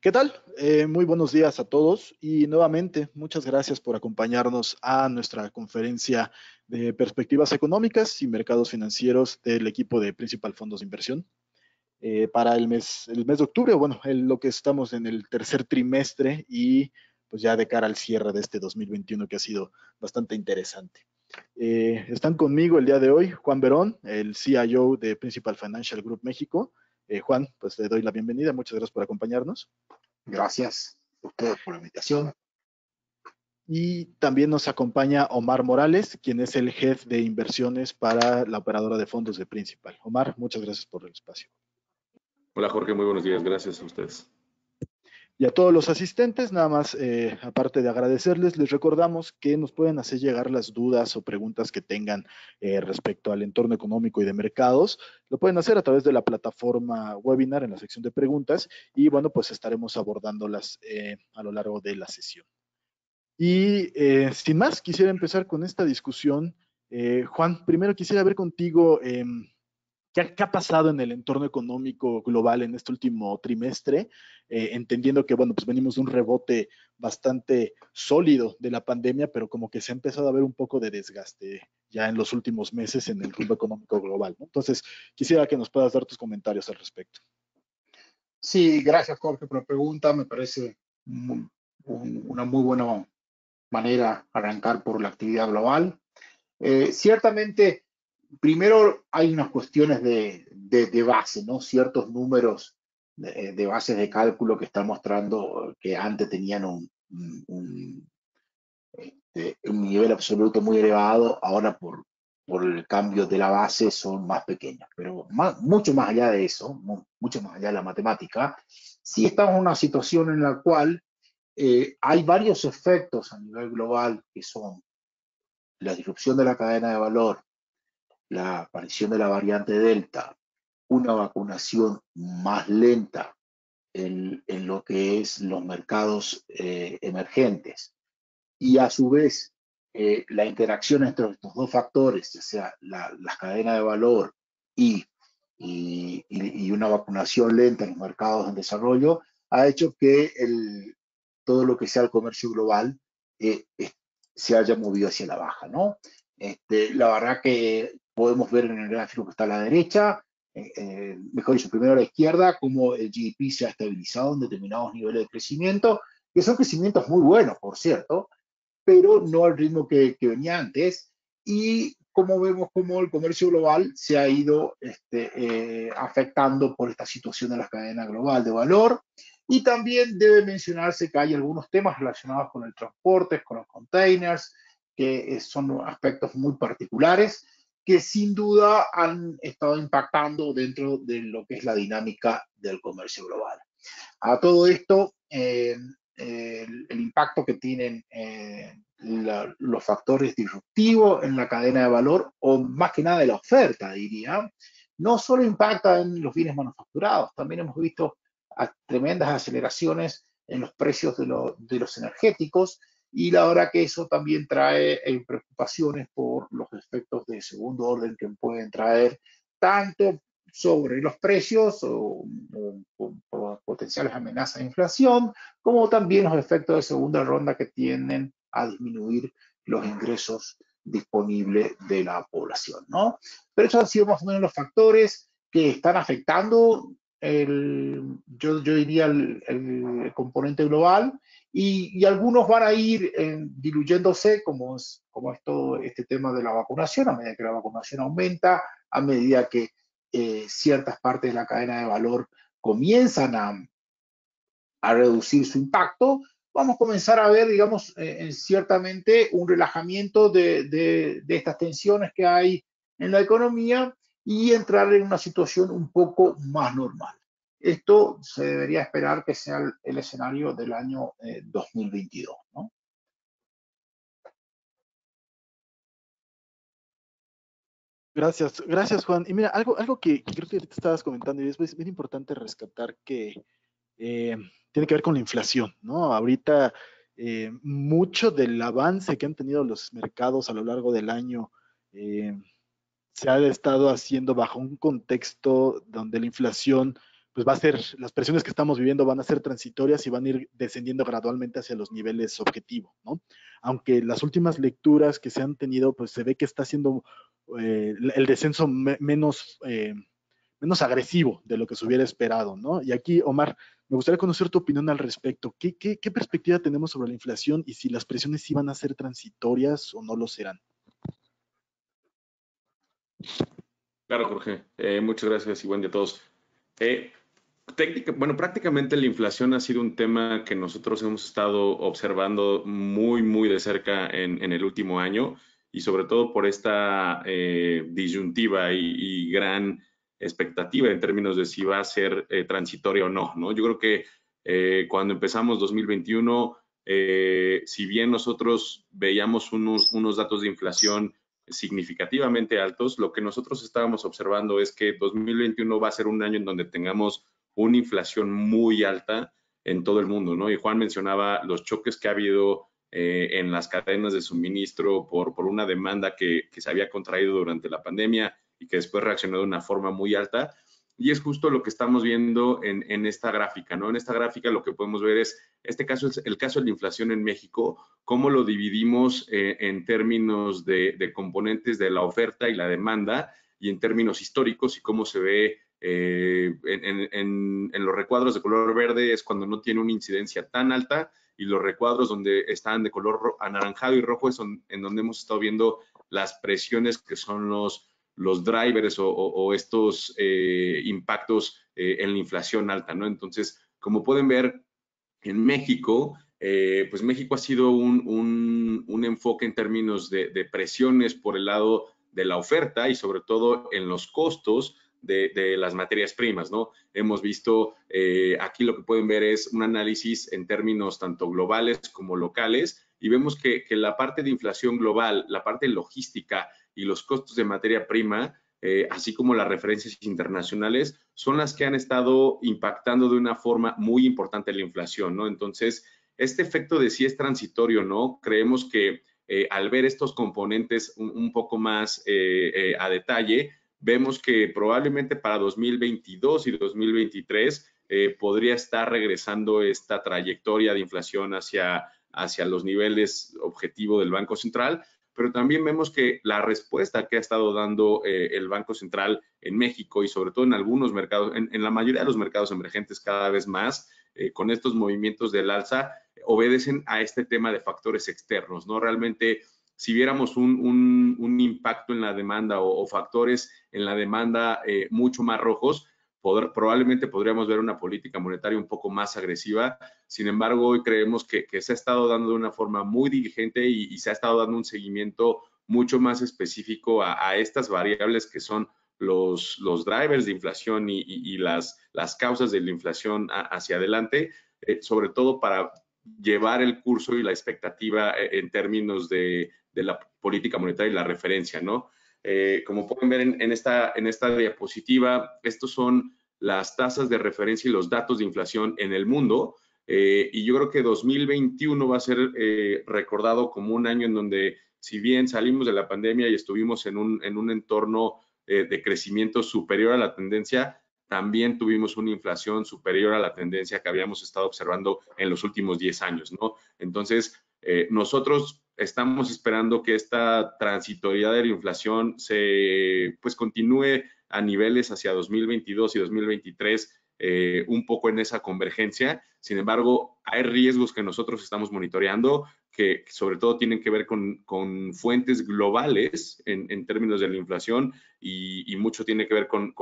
¿Qué tal? Muy buenos días a todos y nuevamente muchas gracias por acompañarnos a nuestra conferencia de perspectivas económicas y mercados financieros del equipo de Principal Fondos de Inversión. Para el mes de octubre, bueno, lo que estamos en el tercer trimestre y pues ya de cara al cierre de este 2021 que ha sido bastante interesante. Están conmigo el día de hoy Juan Verón, el CIO de Principal Financial Group México. Juan, pues le doy la bienvenida, muchas gracias por acompañarnos. Gracias a ustedes por la invitación. Y también nos acompaña Omar Morales, quien es el Head de Inversiones para la operadora de fondos de Principal. Omar, muchas gracias por el espacio. Hola Jorge, muy buenos días, gracias a ustedes. Y a todos los asistentes, nada más, aparte de agradecerles, les recordamos que nos pueden hacer llegar las dudas o preguntas que tengan respecto al entorno económico y de mercados. Lo pueden hacer a través de la plataforma webinar en la sección de preguntas y bueno, pues estaremos abordándolas a lo largo de la sesión. Y sin más, quisiera empezar con esta discusión. Juan, primero quisiera ver contigo qué ha pasado en el entorno económico global en este último trimestre, entendiendo que, bueno, pues venimos de un rebote bastante sólido de la pandemia, pero como que se ha empezado a ver un poco de desgaste ya en los últimos meses en el rumbo económico global, ¿no? Entonces, quisiera que nos puedas dar tus comentarios al respecto. Sí, gracias Jorge por la pregunta. Me parece una muy buena manera arrancar por la actividad global. Ciertamente, primero hay unas cuestiones de base, ¿no? Ciertos números de bases de cálculo que están mostrando que antes tenían un nivel absoluto muy elevado, ahora por el cambio de la base son más pequeños. Pero mucho más allá de eso, mucho más allá de la matemática, sí estamos en una situación en la cual hay varios efectos a nivel global que son la disrupción de la cadena de valor, la aparición de la variante Delta, una vacunación más lenta en lo que es los mercados emergentes y a su vez la interacción entre estos dos factores, ya sea la cadena de valor y, y una vacunación lenta en los mercados en desarrollo, ha hecho que todo lo que sea el comercio global se haya movido hacia la baja, ¿no? La verdad que podemos ver en el gráfico que está a la derecha, mejor dicho, primero a la izquierda, cómo el GDP se ha estabilizado en determinados niveles de crecimiento, que son crecimientos muy buenos, por cierto, pero no al ritmo que venía antes. Y como vemos como el comercio global se ha ido afectando por esta situación de la cadena global de valor. Y también debe mencionarse que hay algunos temas relacionados con el transporte, con los containers, que son aspectos muy particulares que sin duda han estado impactando dentro de lo que es la dinámica del comercio global. A todo esto, el impacto que tienen los factores disruptivos en la cadena de valor, o más que nada de la oferta, diría, no solo impacta en los bienes manufacturados, también hemos visto tremendas aceleraciones en los precios de los energéticos, y la verdad que eso también trae preocupaciones por los efectos de segundo orden que pueden traer tanto sobre los precios o potenciales amenazas de inflación, como también los efectos de segunda ronda que tienden a disminuir los ingresos disponibles de la población, ¿no? Pero esos han sido más o menos los factores que están afectando yo diría el componente global, y algunos van a ir diluyéndose, como es todo este tema de la vacunación, a medida que la vacunación aumenta, a medida que ciertas partes de la cadena de valor comienzan a reducir su impacto, vamos a comenzar a ver, digamos, ciertamente un relajamiento de estas tensiones que hay en la economía y entrar en una situación un poco más normal. Esto se debería esperar que sea el escenario del año 2022, ¿no? Gracias, gracias Juan. Y mira, algo que creo que te estabas comentando y es bien importante rescatar que tiene que ver con la inflación, ¿no? Ahorita mucho del avance que han tenido los mercados a lo largo del año se ha estado haciendo bajo un contexto donde la inflación pues va a ser, las presiones que estamos viviendo van a ser transitorias y van a ir descendiendo gradualmente hacia los niveles objetivo, ¿no? Aunque las últimas lecturas que se han tenido, pues se ve que está siendo el descenso menos agresivo de lo que se hubiera esperado, ¿no? Y aquí, Omar, me gustaría conocer tu opinión al respecto. ¿Qué perspectiva tenemos sobre la inflación y si las presiones sí van a ser transitorias o no lo serán? Claro, Jorge. Muchas gracias y buen día a todos. Eh, bueno, prácticamente la inflación ha sido un tema que nosotros hemos estado observando muy, muy de cerca en el último año y sobre todo por esta disyuntiva y gran expectativa en términos de si va a ser transitoria o no, ¿no? Yo creo que cuando empezamos 2021, si bien nosotros veíamos unos datos de inflación significativamente altos, lo que nosotros estábamos observando es que 2021 va a ser un año en donde tengamos una inflación muy alta en todo el mundo, ¿no? Y Juan mencionaba los choques que ha habido en las cadenas de suministro por una demanda que se había contraído durante la pandemia y que después reaccionó de una forma muy alta. Y es justo lo que estamos viendo en esta gráfica, ¿no? En esta gráfica lo que podemos ver es, este caso es el caso de la inflación en México, cómo lo dividimos en términos de componentes de la oferta y la demanda y en términos históricos y cómo se ve en los recuadros de color verde es cuando no tiene una incidencia tan alta y los recuadros donde están de color anaranjado y rojo es en donde hemos estado viendo las presiones que son los drivers o estos impactos en la inflación alta, ¿no? Entonces, como pueden ver, en México, pues México ha sido un enfoque en términos de presiones por el lado de la oferta y sobre todo en los costos de las materias primas, ¿no? Hemos visto, aquí lo que pueden ver es un análisis en términos tanto globales como locales y vemos que la parte de inflación global, la parte logística y los costos de materia prima, así como las referencias internacionales, son las que han estado impactando de una forma muy importante la inflación, ¿no? Entonces, este efecto de si es transitorio o no, creemos que al ver estos componentes un poco más a detalle, vemos que probablemente para 2022 y 2023 podría estar regresando esta trayectoria de inflación hacia los niveles objetivo del Banco Central, pero también vemos que la respuesta que ha estado dando el Banco Central en México y sobre todo en algunos mercados, en la mayoría de los mercados emergentes cada vez más, con estos movimientos del alza, obedecen a este tema de factores externos, ¿no? Realmente, si viéramos un impacto en la demanda o factores en la demanda mucho más rojos, probablemente podríamos ver una política monetaria un poco más agresiva. Sin embargo, hoy creemos que se ha estado dando de una forma muy diligente y se ha estado dando un seguimiento mucho más específico a estas variables que son los drivers de inflación y las causas de la inflación hacia adelante, sobre todo para llevar el curso y la expectativa en términos de la política monetaria y la referencia, ¿no? Como pueden ver en esta diapositiva, estos son las tasas de referencia y los datos de inflación en el mundo. Y yo creo que 2021 va a ser recordado como un año en donde, si bien salimos de la pandemia y estuvimos en un entorno de crecimiento superior a la tendencia, también tuvimos una inflación superior a la tendencia que habíamos estado observando en los últimos 10 años, ¿no? Entonces, nosotros estamos esperando que esta transitoriedad de la inflación pues continúe a niveles hacia 2022 y 2023 un poco en esa convergencia. Sin embargo, hay riesgos que nosotros estamos monitoreando que sobre todo tienen que ver con fuentes globales en términos de la inflación y mucho tiene que ver con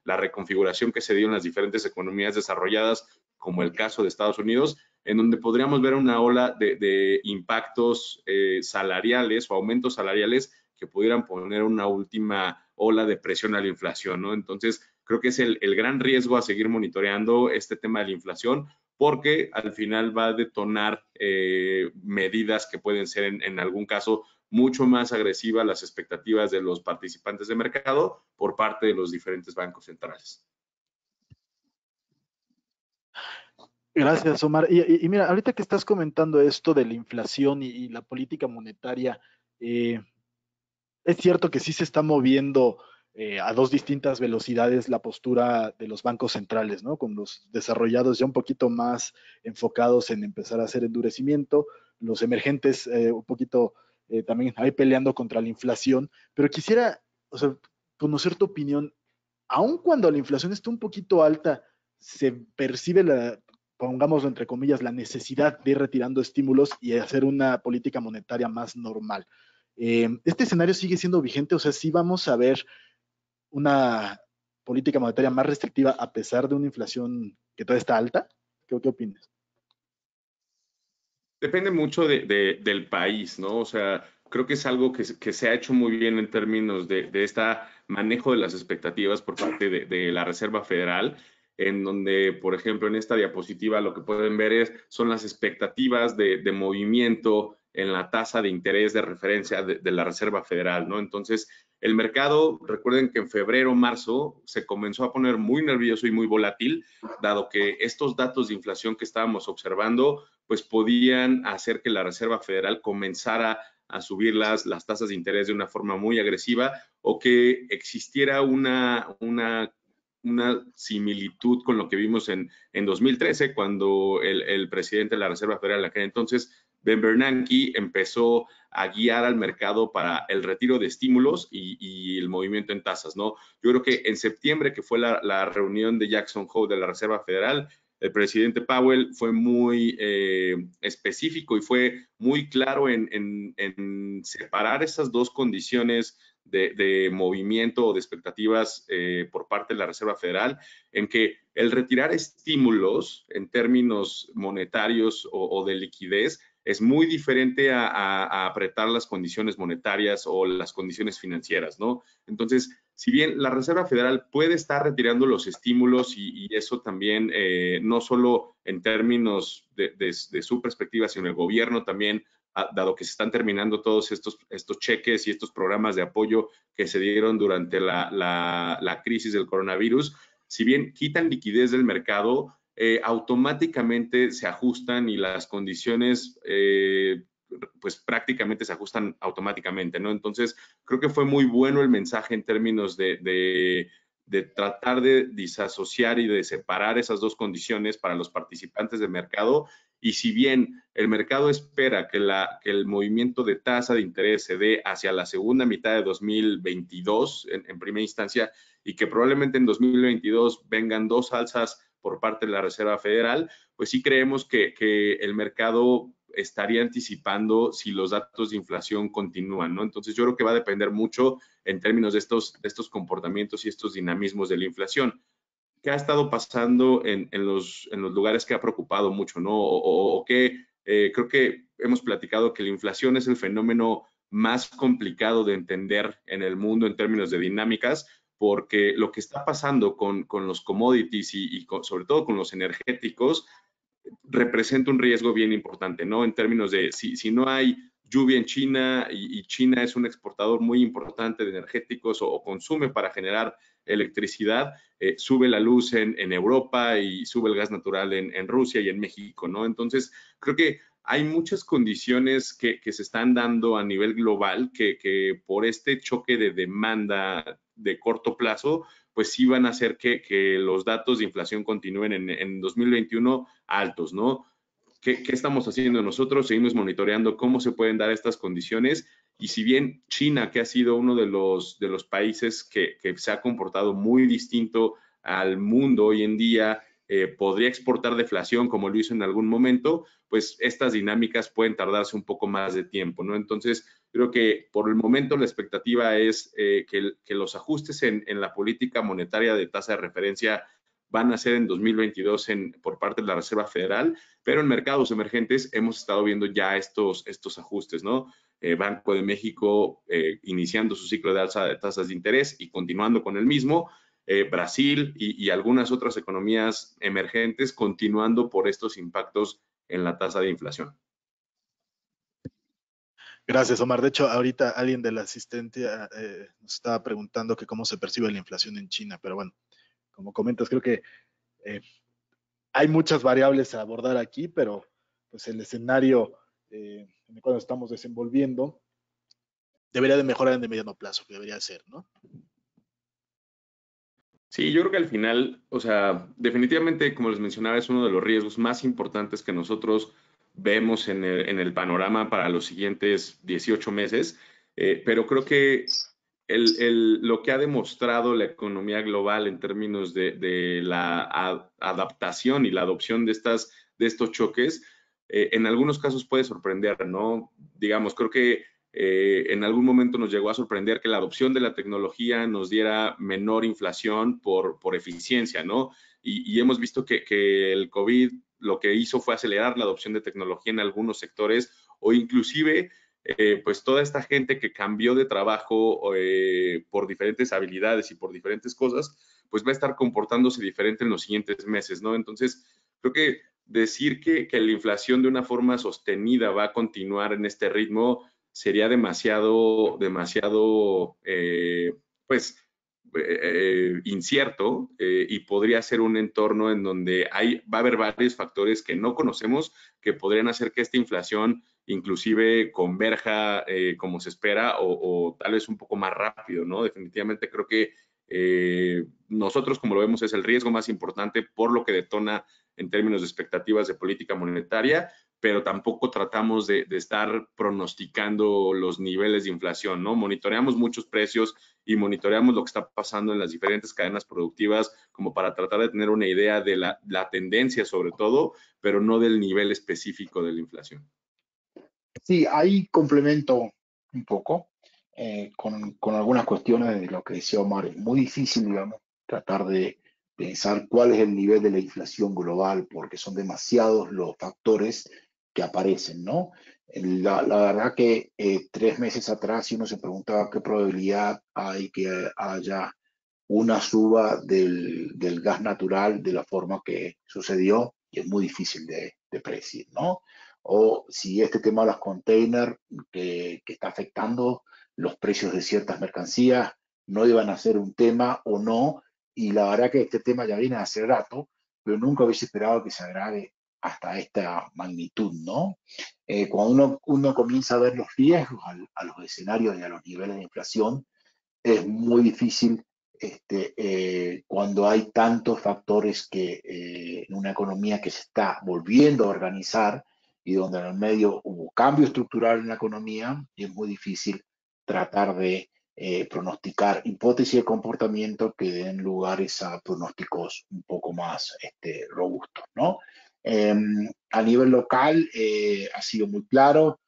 la reconfiguración que se dio en las diferentes economías desarrolladas, como el caso de Estados Unidos, en donde podríamos ver una ola de impactos salariales o aumentos salariales que pudieran poner una última ola de presión a la inflación, ¿no? Entonces, creo que es el gran riesgo a seguir monitoreando este tema de la inflación, porque al final va a detonar medidas que pueden ser en algún caso mucho más agresivas las expectativas de los participantes de mercado por parte de los diferentes bancos centrales. Gracias, Omar. Y mira, ahorita que estás comentando esto de la inflación y la política monetaria, es cierto que sí se está moviendo a dos distintas velocidades la postura de los bancos centrales, ¿no? Con los desarrollados ya un poquito más enfocados en empezar a hacer endurecimiento, los emergentes un poquito también ahí peleando contra la inflación, pero quisiera, o sea, conocer tu opinión. Aun cuando la inflación está un poquito alta, se percibe pongámoslo entre comillas, la necesidad de ir retirando estímulos y hacer una política monetaria más normal. ¿Este escenario sigue siendo vigente? O sea, ¿sí vamos a ver una política monetaria más restrictiva a pesar de una inflación que todavía está alta? ¿Qué opinas? Depende mucho del país, ¿no? O sea, creo que es algo que se ha hecho muy bien en términos de este manejo de las expectativas por parte de la Reserva Federal, en donde, por ejemplo, en esta diapositiva lo que pueden ver son las expectativas de movimiento en la tasa de interés de referencia de la Reserva Federal, ¿no? Entonces, el mercado, recuerden que en febrero, marzo, se comenzó a poner muy nervioso y muy volátil, dado que estos datos de inflación que estábamos observando pues podían hacer que la Reserva Federal comenzara a subir las tasas de interés de una forma muy agresiva o que existiera una similitud con lo que vimos en 2013, cuando el presidente de la Reserva Federal en aquel entonces, Ben Bernanke, empezó a guiar al mercado para el retiro de estímulos y el movimiento en tasas, ¿no? Yo creo que en septiembre, que fue la reunión de Jackson Hole de la Reserva Federal, el presidente Powell fue muy específico y fue muy claro en separar esas dos condiciones de movimiento o de expectativas por parte de la Reserva Federal, en que el retirar estímulos en términos monetarios o de liquidez es muy diferente a apretar las condiciones monetarias o las condiciones financieras, ¿no? Entonces, si bien la Reserva Federal puede estar retirando los estímulos y eso también, no solo en términos de su perspectiva, sino el gobierno también, dado que se están terminando todos estos cheques y estos programas de apoyo que se dieron durante la crisis del coronavirus, si bien quitan liquidez del mercado, automáticamente se ajustan y las condiciones pues prácticamente se ajustan automáticamente, ¿no? Entonces, creo que fue muy bueno el mensaje en términos de tratar de disasociar y de separar esas dos condiciones para los participantes del mercado. Y si bien el mercado espera que el movimiento de tasa de interés se dé hacia la segunda mitad de 2022 en primera instancia y que probablemente en 2022 vengan dos alzas por parte de la Reserva Federal, pues sí creemos que el mercado estaría anticipando si los datos de inflación continúan, ¿no? Entonces yo creo que va a depender mucho en términos de estos comportamientos y estos dinamismos de la inflación. ¿Qué ha estado pasando en los lugares que ha preocupado mucho, ¿no? O que creo que hemos platicado que la inflación es el fenómeno más complicado de entender en el mundo en términos de dinámicas, porque lo que está pasando con los commodities y sobre todo con los energéticos representa un riesgo bien importante, ¿no? En términos de si no hay lluvia en China y China es un exportador muy importante de energéticos o consume para generar electricidad, sube la luz en Europa y sube el gas natural en Rusia y en México, ¿no? Entonces, creo que hay muchas condiciones que se están dando a nivel global que por este choque de demanda de corto plazo, pues sí van a hacer que los datos de inflación continúen en 2021 altos, ¿no? ¿Qué estamos haciendo nosotros? Seguimos monitoreando cómo se pueden dar estas condiciones y si bien China, que ha sido uno de los países que se ha comportado muy distinto al mundo hoy en día, podría exportar deflación como lo hizo en algún momento, pues estas dinámicas pueden tardarse un poco más de tiempo, ¿no? Entonces, creo que por el momento la expectativa es que los ajustes en la política monetaria de tasa de referencia van a ser en 2022 por parte de la Reserva Federal, pero en mercados emergentes hemos estado viendo ya estos ajustes, ¿no? Banco de México iniciando su ciclo de alza de tasas de interés y continuando con el mismo, Brasil y algunas otras economías emergentes continuando por estos impactos en la tasa de inflación. Gracias, Omar. De hecho, ahorita alguien de la asistencia nos estaba preguntando que cómo se percibe la inflación en China, pero bueno, como comentas, creo que eh, hay muchas variables a abordar aquí, pero pues el escenario en el cual nos estamos desenvolviendo debería de mejorar en el mediano plazo, que debería ser, ¿no? Sí, yo creo que al final, o sea, definitivamente, como les mencionaba, es uno de los riesgos más importantes que nosotros vemos en el panorama para los siguientes 18 meses, pero creo que lo que ha demostrado la economía global en términos de la adaptación y la adopción de estos choques, en algunos casos puede sorprender, ¿no? Digamos, creo que en algún momento nos llegó a sorprender que la adopción de la tecnología nos diera menor inflación por eficiencia, ¿no? Y hemos visto que el COVID lo que hizo fue acelerar la adopción de tecnología en algunos sectores o inclusive pues toda esta gente que cambió de trabajo por diferentes habilidades y por diferentes cosas, pues va a estar comportándose diferente en los siguientes meses, ¿no? Entonces, creo que decir que la inflación de una forma sostenida va a continuar en este ritmo sería demasiado, pues, incierto y podría ser un entorno en donde va a haber varios factores que no conocemos que podrían hacer que esta inflación inclusive converja como se espera o tal vez un poco más rápido, ¿no? Definitivamente creo que nosotros, como lo vemos, es el riesgo más importante por lo que detona en términos de expectativas de política monetaria, pero tampoco tratamos de estar pronosticando los niveles de inflación, ¿no? Monitoreamos muchos precios y monitoreamos lo que está pasando en las diferentes cadenas productivas como para tratar de tener una idea de la tendencia sobre todo, pero no del nivel específico de la inflación. Sí, ahí complemento un poco con algunas cuestiones de lo que decía Omar. Es muy difícil, digamos, tratar de pensar cuál es el nivel de la inflación global, porque son demasiados los factores que aparecen, ¿no? La verdad que 3 meses atrás, si uno se preguntaba qué probabilidad hay que haya una suba del gas natural de la forma que sucedió, y es muy difícil de predecir, ¿no? O si este tema de los containers que está afectando los precios de ciertas mercancías no iban a ser un tema o no, y la verdad que este tema ya viene hace rato, pero nunca hubiese esperado que se agrave hasta esta magnitud, ¿no? Cuando uno comienza a ver los riesgos a los escenarios y a los niveles de inflación, es muy difícil cuando hay tantos factores que en una economía que se está volviendo a organizar y donde en el medio hubo cambio estructural en la economía, y es muy difícil tratar de pronosticar hipótesis de comportamiento que den lugares a pronósticos un poco más robustos, ¿no? Eh, a nivel local ha sido muy claro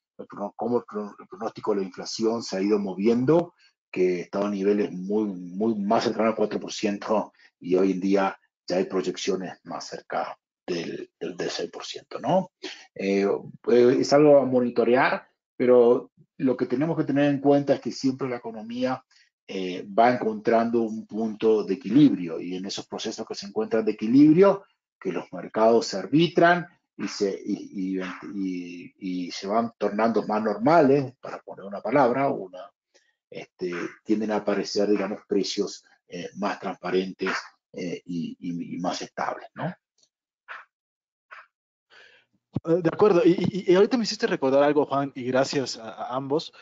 cómo el pronóstico de la inflación se ha ido moviendo, que estaba a niveles muy más cercanos al 4% y hoy en día ya hay proyecciones más cerca del 6%, ¿no? Es algo a monitorear, pero lo que tenemos que tener en cuenta es que siempre la economía va encontrando un punto de equilibrio, y en esos procesos que se encuentran de equilibrio, que los mercados se arbitran y se van tornando más normales, para poner una palabra, tienden a aparecer, digamos, precios más transparentes y más estables, ¿no? De acuerdo, y ahorita me hiciste recordar algo, Juan, y gracias a ambos.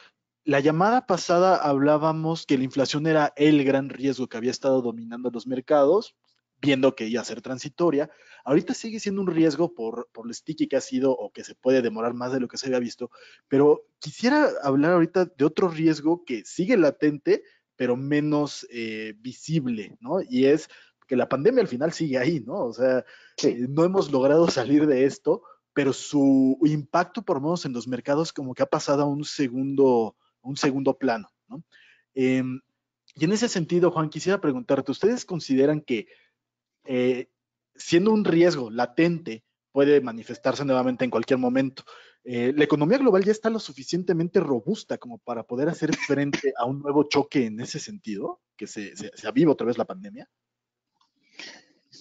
La llamada pasada hablábamos que la inflación era el gran riesgo que había estado dominando los mercados, viendo que iba a ser transitoria. Ahorita sigue siendo un riesgo por lo sticky que ha sido o que se puede demorar más de lo que se había visto, pero quisiera hablar ahorita de otro riesgo que sigue latente, pero menos visible, ¿no? Y es que la pandemia al final sigue ahí, ¿no? O sea, Sí. no hemos logrado salir de esto, pero su impacto, por lo menos en los mercados, como que ha pasado a un segundo plano, ¿no? Y en ese sentido, Juan, quisiera preguntarte, ¿ustedes consideran que eh, siendo un riesgo latente puede manifestarse nuevamente en cualquier momento? ¿La economía global ya está lo suficientemente robusta como para poder hacer frente a un nuevo choque en ese sentido, que se aviva otra vez la pandemia?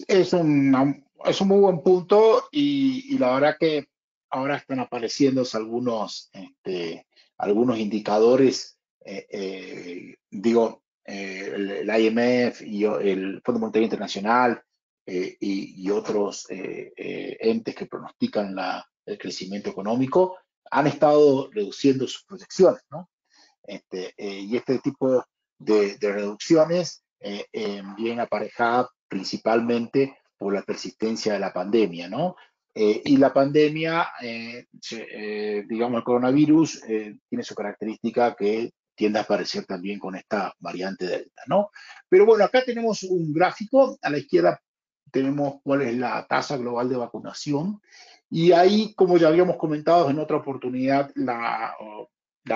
Es un muy buen punto, y la verdad que ahora están apareciendo algunos indicadores, el IMF y el Fondo Monetario Internacional y otros entes que pronostican el crecimiento económico han estado reduciendo sus proyecciones, ¿no? Y este tipo de reducciones bien aparejada principalmente por la persistencia de la pandemia, ¿no? Y la pandemia, digamos, el coronavirus tiene su característica que tiende a aparecer también con esta variante Delta, ¿no? Pero bueno, acá tenemos un gráfico, a la izquierda tenemos cuál es la tasa global de vacunación, y ahí, como ya habíamos comentado en otra oportunidad, la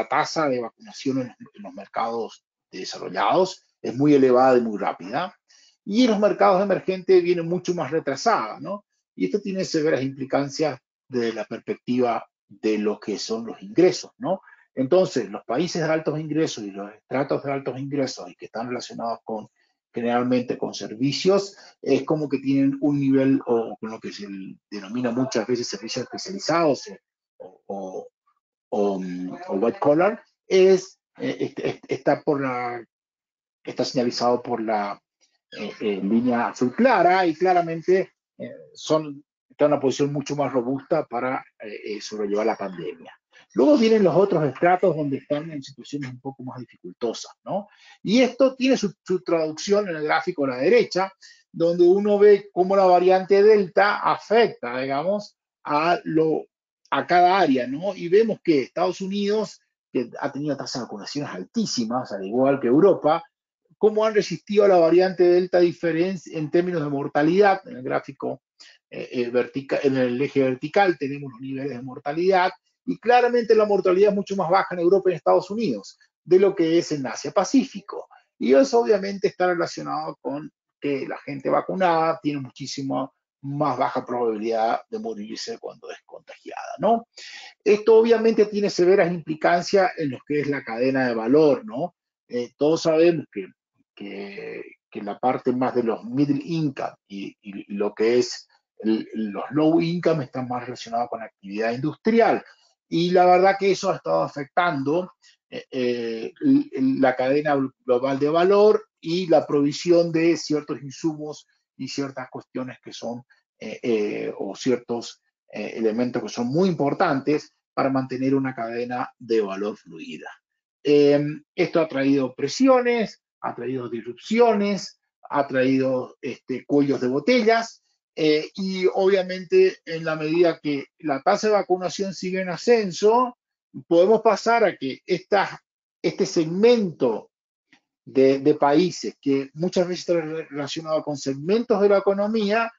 tasa de vacunación en los mercados desarrollados es muy elevada y muy rápida, y en los mercados emergentes viene mucho más retrasada, ¿no? Y esto tiene severas implicancias desde la perspectiva de lo que son los ingresos, ¿no? Entonces, los países de altos ingresos y los estratos de altos ingresos y que están relacionados con generalmente con servicios, es como que tienen un nivel o con lo que se denomina muchas veces servicios especializados o, o white collar, está señalizado por la línea azul clara y claramente está en una posición mucho más robusta para sobrellevar la pandemia. Luego vienen los otros estratos donde están en situaciones un poco más dificultosas, ¿no? Y esto tiene su traducción en el gráfico a la derecha, donde uno ve cómo la variante Delta afecta, digamos, a cada área, ¿no? Y vemos que Estados Unidos, que ha tenido tasas de vacunaciones altísimas, al igual que Europa, cómo han resistido a la variante Delta diferencia en términos de mortalidad. En el gráfico vertical, en el eje vertical tenemos los niveles de mortalidad y claramente la mortalidad es mucho más baja en Europa y en Estados Unidos de lo que es en Asia Pacífico. Y eso obviamente está relacionado con que la gente vacunada tiene muchísimo más baja probabilidad de morirse cuando es contagiada, ¿no? Esto obviamente tiene severas implicancias en lo que es la cadena de valor, ¿no? Todos sabemos que la parte más de los middle income y lo que es los low income están más relacionados con la actividad industrial. Y la verdad que eso ha estado afectando la cadena global de valor y la provisión de ciertos insumos y ciertas cuestiones que son, o ciertos elementos que son muy importantes para mantener una cadena de valor fluida. Esto ha traído presiones, ha traído disrupciones, ha traído cuellos de botellas, y obviamente en la medida que la tasa de vacunación sigue en ascenso, podemos pasar a que este segmento de países que muchas veces está relacionado con segmentos de la economía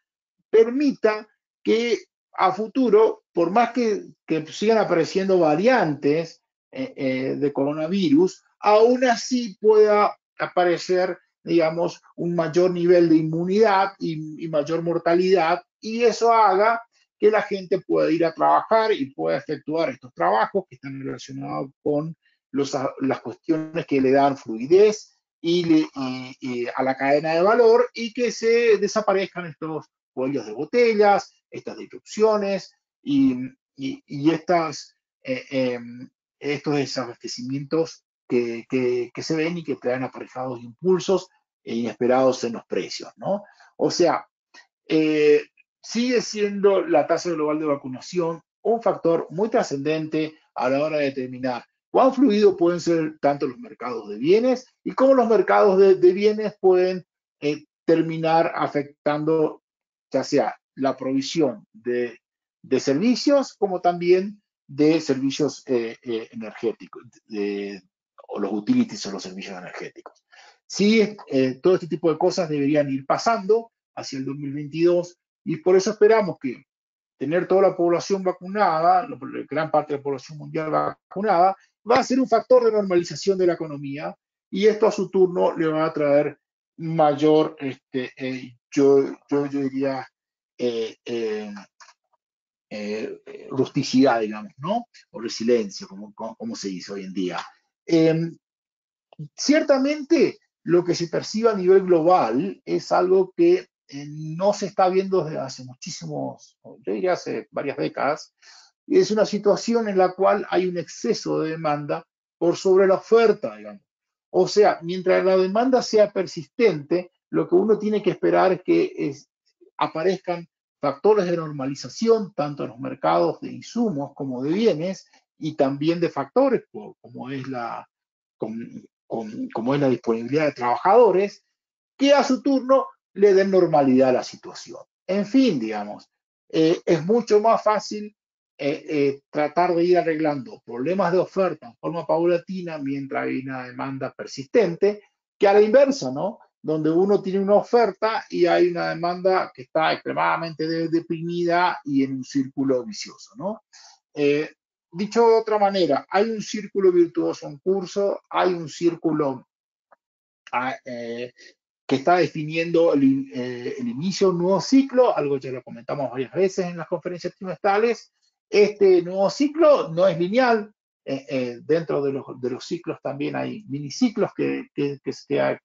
permita que a futuro, por más que sigan apareciendo variantes de coronavirus, aún así pueda aparecer, digamos, un mayor nivel de inmunidad y mayor mortalidad, y eso haga que la gente pueda ir a trabajar y pueda efectuar estos trabajos que están relacionados con las cuestiones que le dan fluidez y a la cadena de valor y que se desaparezcan estos cuellos de botellas, estas disrupciones y estos desabastecimientos que se ven y que traen aparejados impulsos inesperados en los precios, ¿no? O sea, eh, sigue siendo la tasa global de vacunación un factor muy trascendente a la hora de determinar cuán fluidos pueden ser tanto los mercados de bienes y cómo los mercados de bienes pueden terminar afectando ya sea la provisión de servicios como también de servicios energéticos, o los utilities o los servicios energéticos. Sí, todo este tipo de cosas deberían ir pasando hacia el 2022 y por eso esperamos que tener toda la población vacunada, gran parte de la población mundial vacunada, va a ser un factor de normalización de la economía y esto a su turno le va a traer mayor, yo diría, eh, eh, rusticidad, digamos, ¿no? O resiliencia, como se dice hoy en día. Ciertamente, lo que se percibe a nivel global es algo que no se está viendo desde hace muchísimos, yo diría hace varias décadas, y es una situación en la cual hay un exceso de demanda por sobre la oferta, digamos. O sea, mientras la demanda sea persistente, lo que uno tiene que esperar es que aparezcan factores de normalización, tanto en los mercados de insumos como de bienes, y también de factores como es la disponibilidad de trabajadores, que a su turno le den normalidad a la situación. En fin, digamos, es mucho más fácil tratar de ir arreglando problemas de oferta en forma paulatina mientras hay una demanda persistente, que a la inversa, ¿no? Donde uno tiene una oferta y hay una demanda que está extremadamente deprimida y en un círculo vicioso, ¿no? Dicho de otra manera, hay un círculo virtuoso en curso, hay un círculo que está definiendo el inicio de un nuevo ciclo, algo que ya lo comentamos varias veces en las conferencias trimestrales. Este nuevo ciclo no es lineal. Dentro de los ciclos también hay miniciclos que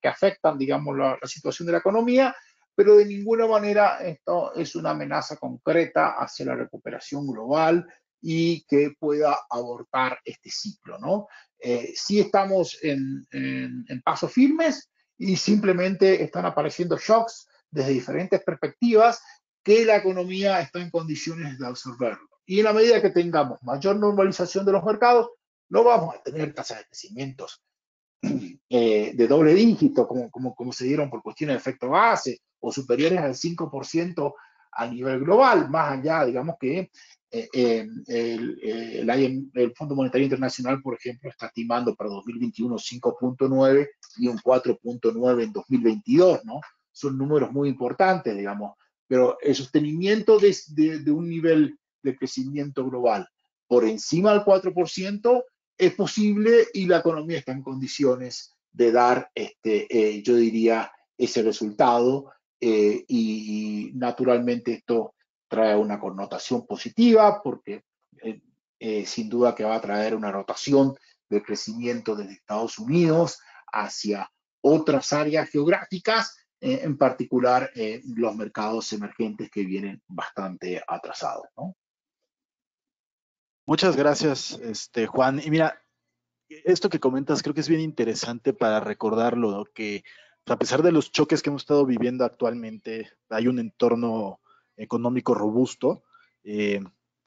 afectan, digamos, la situación de la economía, pero de ninguna manera esto es una amenaza concreta hacia la recuperación global y que pueda abortar este ciclo, ¿no? Sí estamos en pasos firmes, y simplemente están apareciendo shocks desde diferentes perspectivas que la economía está en condiciones de absorberlo. Y en la medida que tengamos mayor normalización de los mercados, no vamos a tener tasas de crecimientos de doble dígito, como se dieron por cuestiones de efecto base, o superiores al 5% a nivel global, más allá, digamos que el Fondo Monetario Internacional, por ejemplo, está estimando para 2021 5.9 y un 4.9 en 2022, ¿no? Son números muy importantes, digamos, pero el sostenimiento de un nivel de crecimiento global por encima del 4% es posible y la economía está en condiciones de dar, yo diría, ese resultado y naturalmente esto trae una connotación positiva porque sin duda que va a traer una rotación de crecimiento desde Estados Unidos hacia otras áreas geográficas, en particular los mercados emergentes que vienen bastante atrasados, ¿no? Muchas gracias, Juan. Y mira, esto que comentas creo que es bien interesante para recordarlo, ¿no? Que a pesar de los choques que hemos estado viviendo actualmente, hay un entorno económico robusto.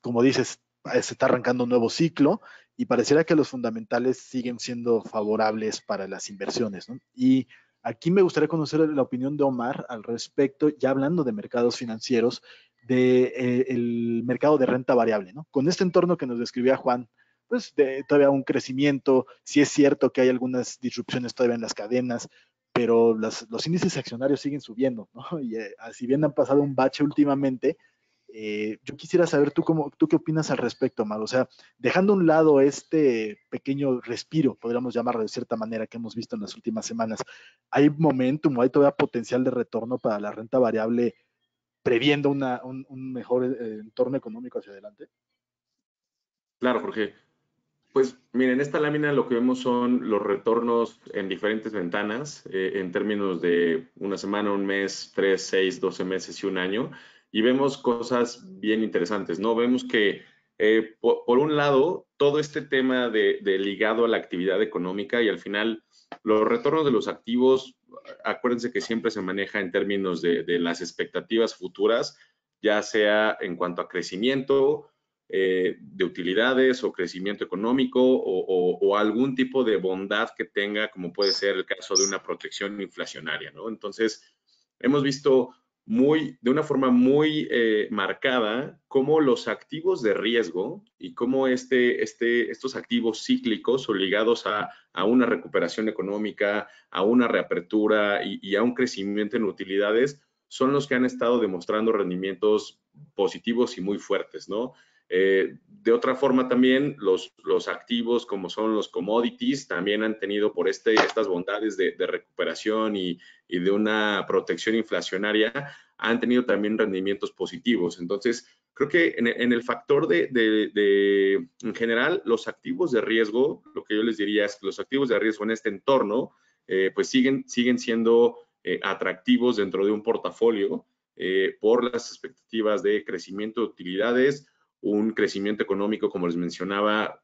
Como dices, se está arrancando un nuevo ciclo y pareciera que los fundamentales siguen siendo favorables para las inversiones, ¿no? Y aquí me gustaría conocer la opinión de Omar al respecto, ya hablando de mercados financieros, del mercado de renta variable, ¿no? Con este entorno que nos describía Juan, pues todavía un crecimiento, sí es cierto que hay algunas disrupciones todavía en las cadenas, pero los índices accionarios siguen subiendo, ¿no? Y si bien han pasado un bache últimamente, yo quisiera saber tú qué opinas al respecto, Mar. O sea, dejando a un lado este pequeño respiro, podríamos llamarlo de cierta manera, que hemos visto en las últimas semanas, ¿hay momentum o hay todavía potencial de retorno para la renta variable previendo un mejor entorno económico hacia adelante? Claro, Jorge. Pues miren, en esta lámina lo que vemos son los retornos en diferentes ventanas, en términos de una semana, un mes, 3, 6, 12 meses y un año, y vemos cosas bien interesantes, ¿no? Vemos que, por un lado, todo este tema de ligado a la actividad económica y al final los retornos de los activos, acuérdense que siempre se maneja en términos de las expectativas futuras, ya sea en cuanto a crecimiento, de utilidades o crecimiento económico o algún tipo de bondad que tenga, como puede ser el caso de una protección inflacionaria, ¿no? Entonces, hemos visto de una forma muy marcada cómo los activos de riesgo y cómo estos activos cíclicos o ligados a una recuperación económica, a una reapertura y a un crecimiento en utilidades son los que han estado demostrando rendimientos positivos y muy fuertes, ¿no? De otra forma también los activos como son los commodities también han tenido por estas bondades de recuperación y de una protección inflacionaria, han tenido también rendimientos positivos. Entonces, creo que en el factor en general, los activos de riesgo, lo que yo les diría es que los activos de riesgo en este entorno, pues siguen siendo atractivos dentro de un portafolio por las expectativas de crecimiento de utilidades, un crecimiento económico, como les mencionaba,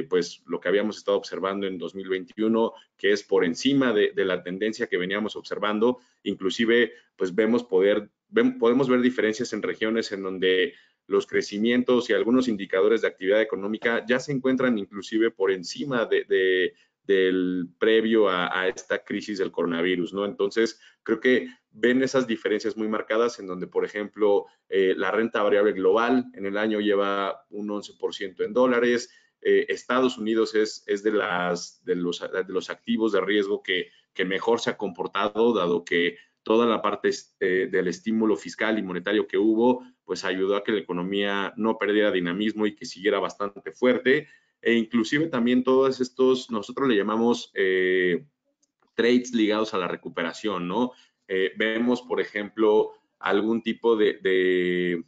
pues lo que habíamos estado observando en 2021, que es por encima de la tendencia que veníamos observando. Inclusive, pues podemos ver diferencias en regiones en donde los crecimientos y algunos indicadores de actividad económica ya se encuentran inclusive por encima del previo a esta crisis del coronavirus, ¿no? Entonces, creo que ven esas diferencias muy marcadas en donde, por ejemplo, la renta variable global en el año lleva un 11% en dólares. Estados Unidos es de los activos de riesgo que mejor se ha comportado, dado que toda la parte del estímulo fiscal y monetario que hubo, pues ayudó a que la economía no perdiera dinamismo y que siguiera bastante fuerte. E inclusive también todos estos, nosotros le llamamos trades ligados a la recuperación, ¿no? Vemos, por ejemplo, algún tipo de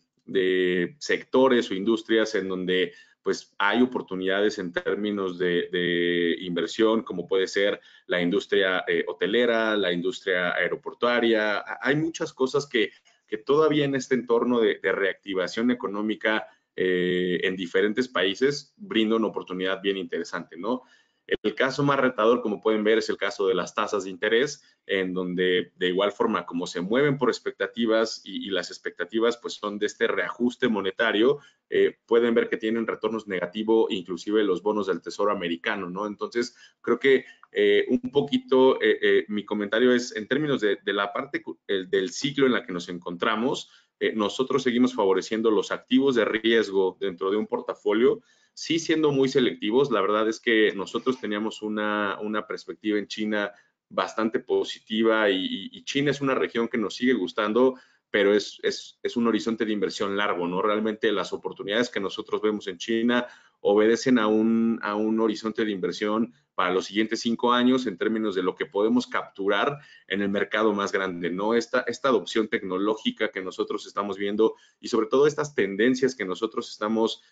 sectores o industrias en donde pues hay oportunidades en términos de inversión, como puede ser la industria hotelera, la industria aeroportuaria. Hay muchas cosas que todavía en este entorno de reactivación económica en diferentes países brinda una oportunidad bien interesante, ¿no? El caso más retador, como pueden ver, es el caso de las tasas de interés, en donde de igual forma como se mueven por expectativas y las expectativas pues son de este reajuste monetario, pueden ver que tienen retornos negativos, inclusive los bonos del Tesoro americano, ¿no? Entonces, creo que un poquito mi comentario es en términos de la parte del ciclo en la que nos encontramos, nosotros seguimos favoreciendo los activos de riesgo dentro de un portafolio, sí siendo muy selectivos. La verdad es que nosotros teníamos una perspectiva en China bastante positiva y China es una región que nos sigue gustando, pero es un horizonte de inversión largo, ¿no? Realmente las oportunidades que nosotros vemos en China obedecen a un horizonte de inversión para los siguientes 5 años en términos de lo que podemos capturar en el mercado más grande, ¿no? Esta adopción tecnológica que nosotros estamos viendo y sobre todo estas tendencias que nosotros estamos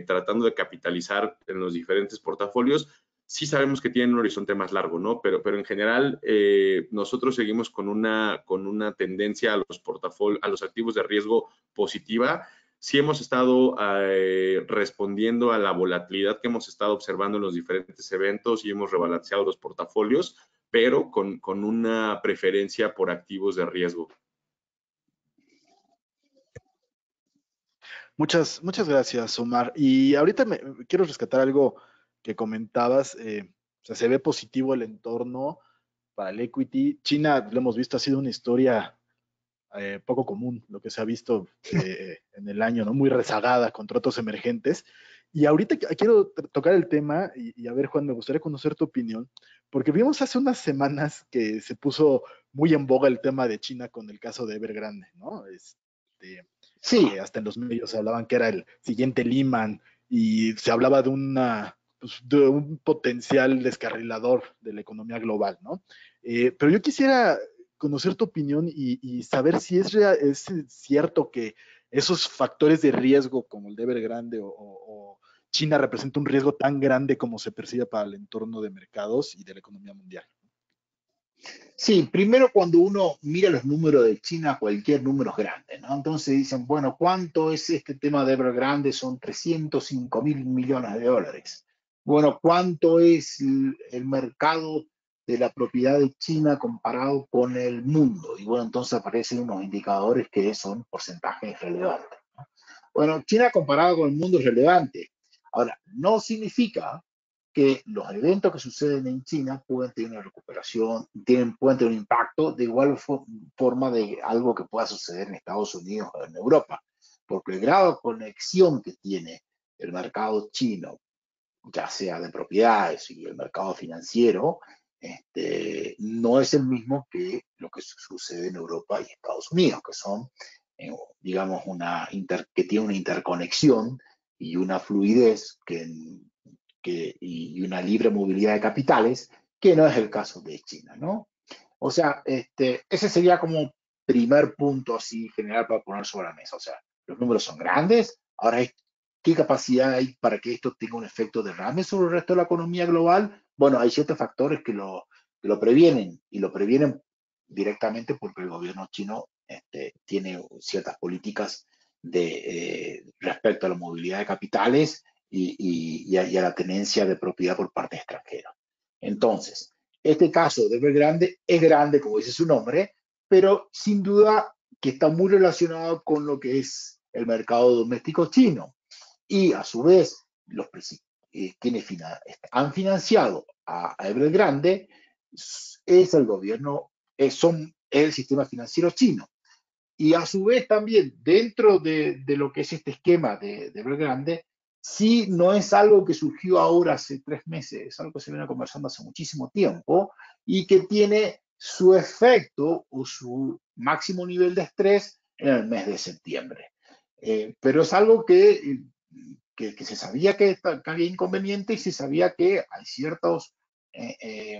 tratando de capitalizar en los diferentes portafolios, sí sabemos que tienen un horizonte más largo, ¿no? Pero en general, nosotros seguimos con una tendencia a a los activos de riesgo positiva. Sí hemos estado respondiendo a la volatilidad que hemos estado observando en los diferentes eventos y hemos rebalanceado los portafolios, pero con una preferencia por activos de riesgo. Muchas gracias, Omar. Y ahorita quiero rescatar algo que comentabas. O sea, se ve positivo el entorno para el equity. China, lo hemos visto, ha sido una historia poco común, lo que se ha visto en el año, ¿no? Muy rezagada contra otros emergentes. Y ahorita quiero tocar el tema y a ver, Juan, me gustaría conocer tu opinión, porque vimos hace unas semanas que se puso muy en boga el tema de China con el caso de Evergrande, ¿no? Sí, Hasta en los medios se hablaban que era el siguiente Lehman y se hablaba de pues, de un potencial descarrilador de la economía global, ¿no? Pero yo quisiera conocer tu opinión y saber si es cierto que esos factores de riesgo como el de Evergrande o China representa un riesgo tan grande como se percibe para el entorno de mercados y de la economía mundial. sí, primero cuando uno mira los números de China, cualquier número es grande, ¿no? Entonces dicen, bueno, ¿cuánto es este tema de Evergrande? Son 305.000 millones de dólares. Bueno, ¿cuánto es el mercado de la propiedad de China comparado con el mundo? Y bueno, entonces aparecen unos indicadores que son porcentajes relevantes, ¿no? Bueno, China comparado con el mundo es relevante. Ahora, no significa que los eventos que suceden en China pueden tener una recuperación, pueden tener un impacto de igual forma de algo que pueda suceder en Estados Unidos o en Europa, porque el grado de conexión que tiene el mercado chino, ya sea de propiedades y el mercado financiero, no es el mismo que lo que sucede en Europa y Estados Unidos, que son, digamos, que tiene una interconexión y una fluidez y una libre movilidad de capitales, que no es el caso de China, ¿no? O sea, ese sería como primer punto así general para poner sobre la mesa. O sea, los números son grandes, ahora ¿qué capacidad hay para que esto tenga un efecto derrame sobre el resto de la economía global? Bueno, hay ciertos factores que lo previenen y lo previenen directamente porque el gobierno chino tiene ciertas políticas respecto a la movilidad de capitales y a la tenencia de propiedad por parte extranjera. Entonces, este caso de Evergrande es grande, como dice su nombre, pero sin duda que está muy relacionado con lo que es el mercado doméstico chino. Y a su vez, quienes han financiado a Evergrande es el gobierno, son es el sistema financiero chino. Y a su vez también, dentro de lo que es este esquema de Evergrande, sí no es algo que surgió ahora hace 3 meses, es algo que se viene conversando hace muchísimo tiempo y que tiene su efecto o su máximo nivel de estrés en el mes de septiembre. Pero es algo que se sabía que había inconveniente y se sabía que hay ciertos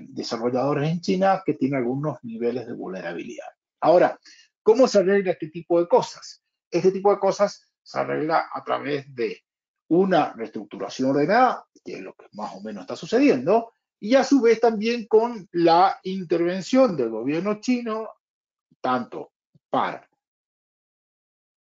desarrolladores en China que tienen algunos niveles de vulnerabilidad. Ahora, ¿cómo se arregla este tipo de cosas? Este tipo de cosas se arregla a través de una reestructuración ordenada, que es lo que más o menos está sucediendo, y a su vez también con la intervención del gobierno chino, tanto para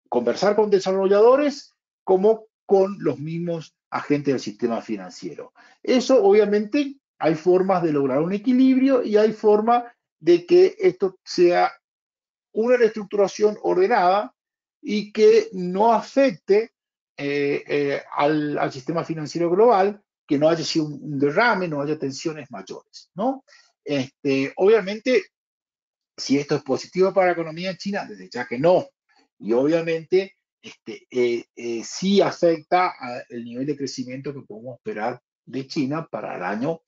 conversar con desarrolladores como con los mismos agentes del sistema financiero. Eso obviamente hay formas de lograr un equilibrio y hay forma de que esto sea una reestructuración ordenada y que no afecte al sistema financiero global, que no haya sido un derrame, no haya tensiones mayores, ¿no? Obviamente, si esto es positivo para la economía china, desde ya que no. Y obviamente sí afecta el nivel de crecimiento que podemos esperar de China para el año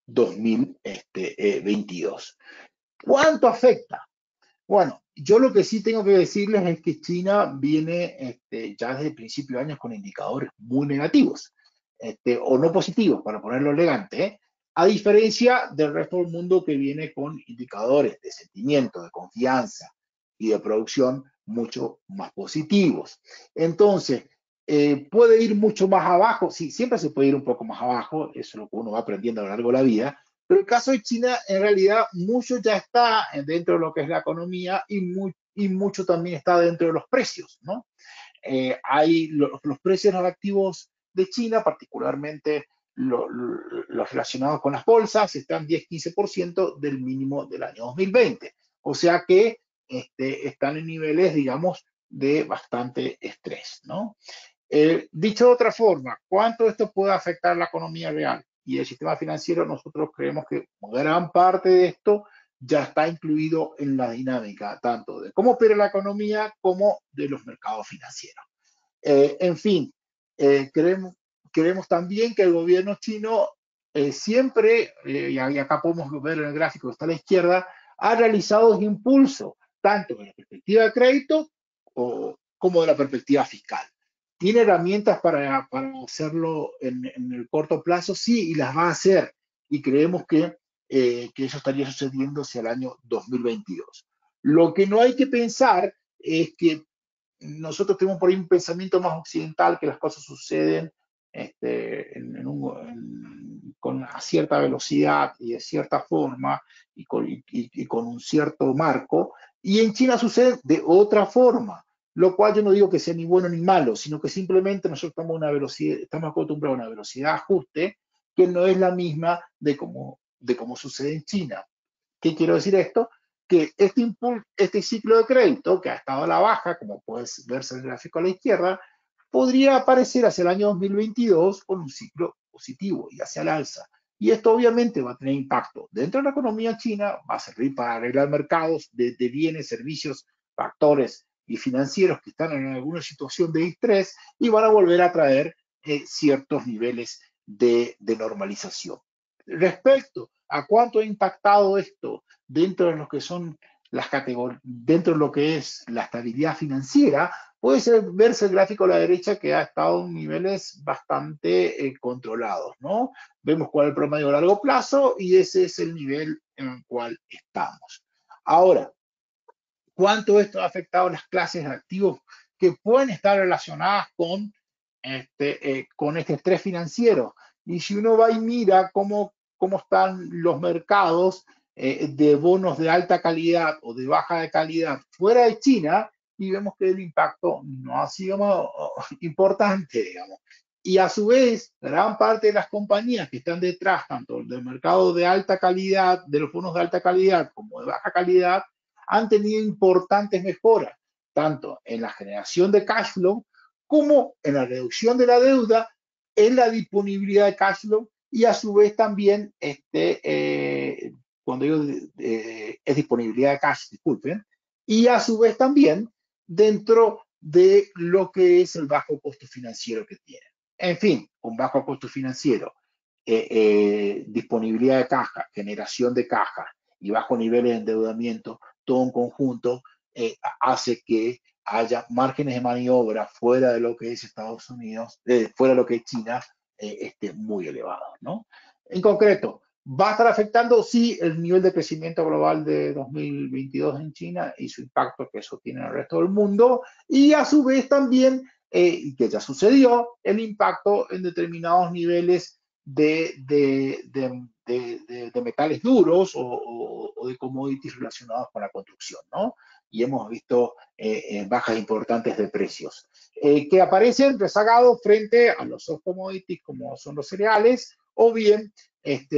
2022. ¿Cuánto afecta? Bueno, yo lo que sí tengo que decirles es que China viene ya desde el principio de años con indicadores muy negativos, o no positivos, para ponerlo elegante, a diferencia del resto del mundo que viene con indicadores de sentimiento, de confianza y de producción mucho más positivos. Entonces, puede ir mucho más abajo, sí, siempre se puede ir un poco más abajo, eso es lo que uno va aprendiendo a lo largo de la vida, pero el caso de China, en realidad, mucho ya está dentro de lo que es la economía y mucho también está dentro de los precios, ¿no? Hay los precios de los activos de China, particularmente los relacionados con las bolsas, están 10-15% del mínimo del año 2020. O sea que están en niveles, digamos, de bastante estrés, ¿no? Dicho de otra forma, ¿cuánto esto puede afectar la economía real y el sistema financiero? Nosotros creemos que gran parte de esto ya está incluido en la dinámica, tanto de cómo opera la economía como de los mercados financieros. En fin, creemos también que el gobierno chino siempre, y acá podemos ver en el gráfico que está a la izquierda, ha realizado impulso, tanto de la perspectiva de crédito como de la perspectiva fiscal. ¿Tiene herramientas para hacerlo en el corto plazo? Sí, y las va a hacer. Y creemos que eso estaría sucediendo hacia el año 2022. Lo que no hay que pensar es que nosotros tenemos por ahí un pensamiento más occidental, que las cosas suceden con a cierta velocidad y de cierta forma y con un cierto marco, y en China sucede de otra forma, lo cual yo no digo que sea ni bueno ni malo, sino que simplemente nosotros estamos acostumbrados a una velocidad de ajuste que no es la misma de cómo sucede en China. ¿Qué quiero decir esto? Que este ciclo de crédito, que ha estado a la baja, como puedes verse en el gráfico a la izquierda, podría aparecer hacia el año 2022 con un ciclo positivo y hacia el alza. Y esto obviamente va a tener impacto dentro de la economía china, va a servir para arreglar mercados de bienes, servicios, factores y financieros que están en alguna situación de estrés y van a volver a traer ciertos niveles de normalización. Respecto a cuánto ha impactado esto dentro de lo que son las categorías, dentro de lo que es la estabilidad financiera, puede verse el gráfico a la derecha que ha estado en niveles bastante controlados, ¿no? Vemos cuál es el promedio a largo plazo y ese es el nivel en el cual estamos. Ahora, ¿cuánto esto ha afectado a las clases de activos que pueden estar relacionadas con este estrés financiero? Y si uno va y mira cómo están los mercados de bonos de alta calidad o de baja de calidad fuera de China, y vemos que el impacto no ha sido importante, digamos. Y a su vez, gran parte de las compañías que están detrás, tanto del mercado de alta calidad, de los bonos de alta calidad como de baja calidad, han tenido importantes mejoras, tanto en la generación de cash flow como en la reducción de la deuda, en la disponibilidad de cash flow y a su vez también cuando digo es disponibilidad de cash, disculpen, y a su vez también dentro de lo que es el bajo costo financiero que tienen. En fin, un bajo costo financiero, disponibilidad de caja, generación de caja y bajo nivel de endeudamiento, todo en conjunto hace que haya márgenes de maniobra fuera de lo que es Estados Unidos, fuera de lo que es China, muy elevados, ¿no? En concreto, ¿va a estar afectando? Sí, el nivel de crecimiento global de 2022 en China y su impacto que eso tiene en el resto del mundo, y a su vez también, que ya sucedió, el impacto en determinados niveles de metales duros o de commodities relacionados con la construcción, ¿no? Y hemos visto bajas importantes de precios, que aparecen rezagados frente a los soft commodities como son los cereales, o bien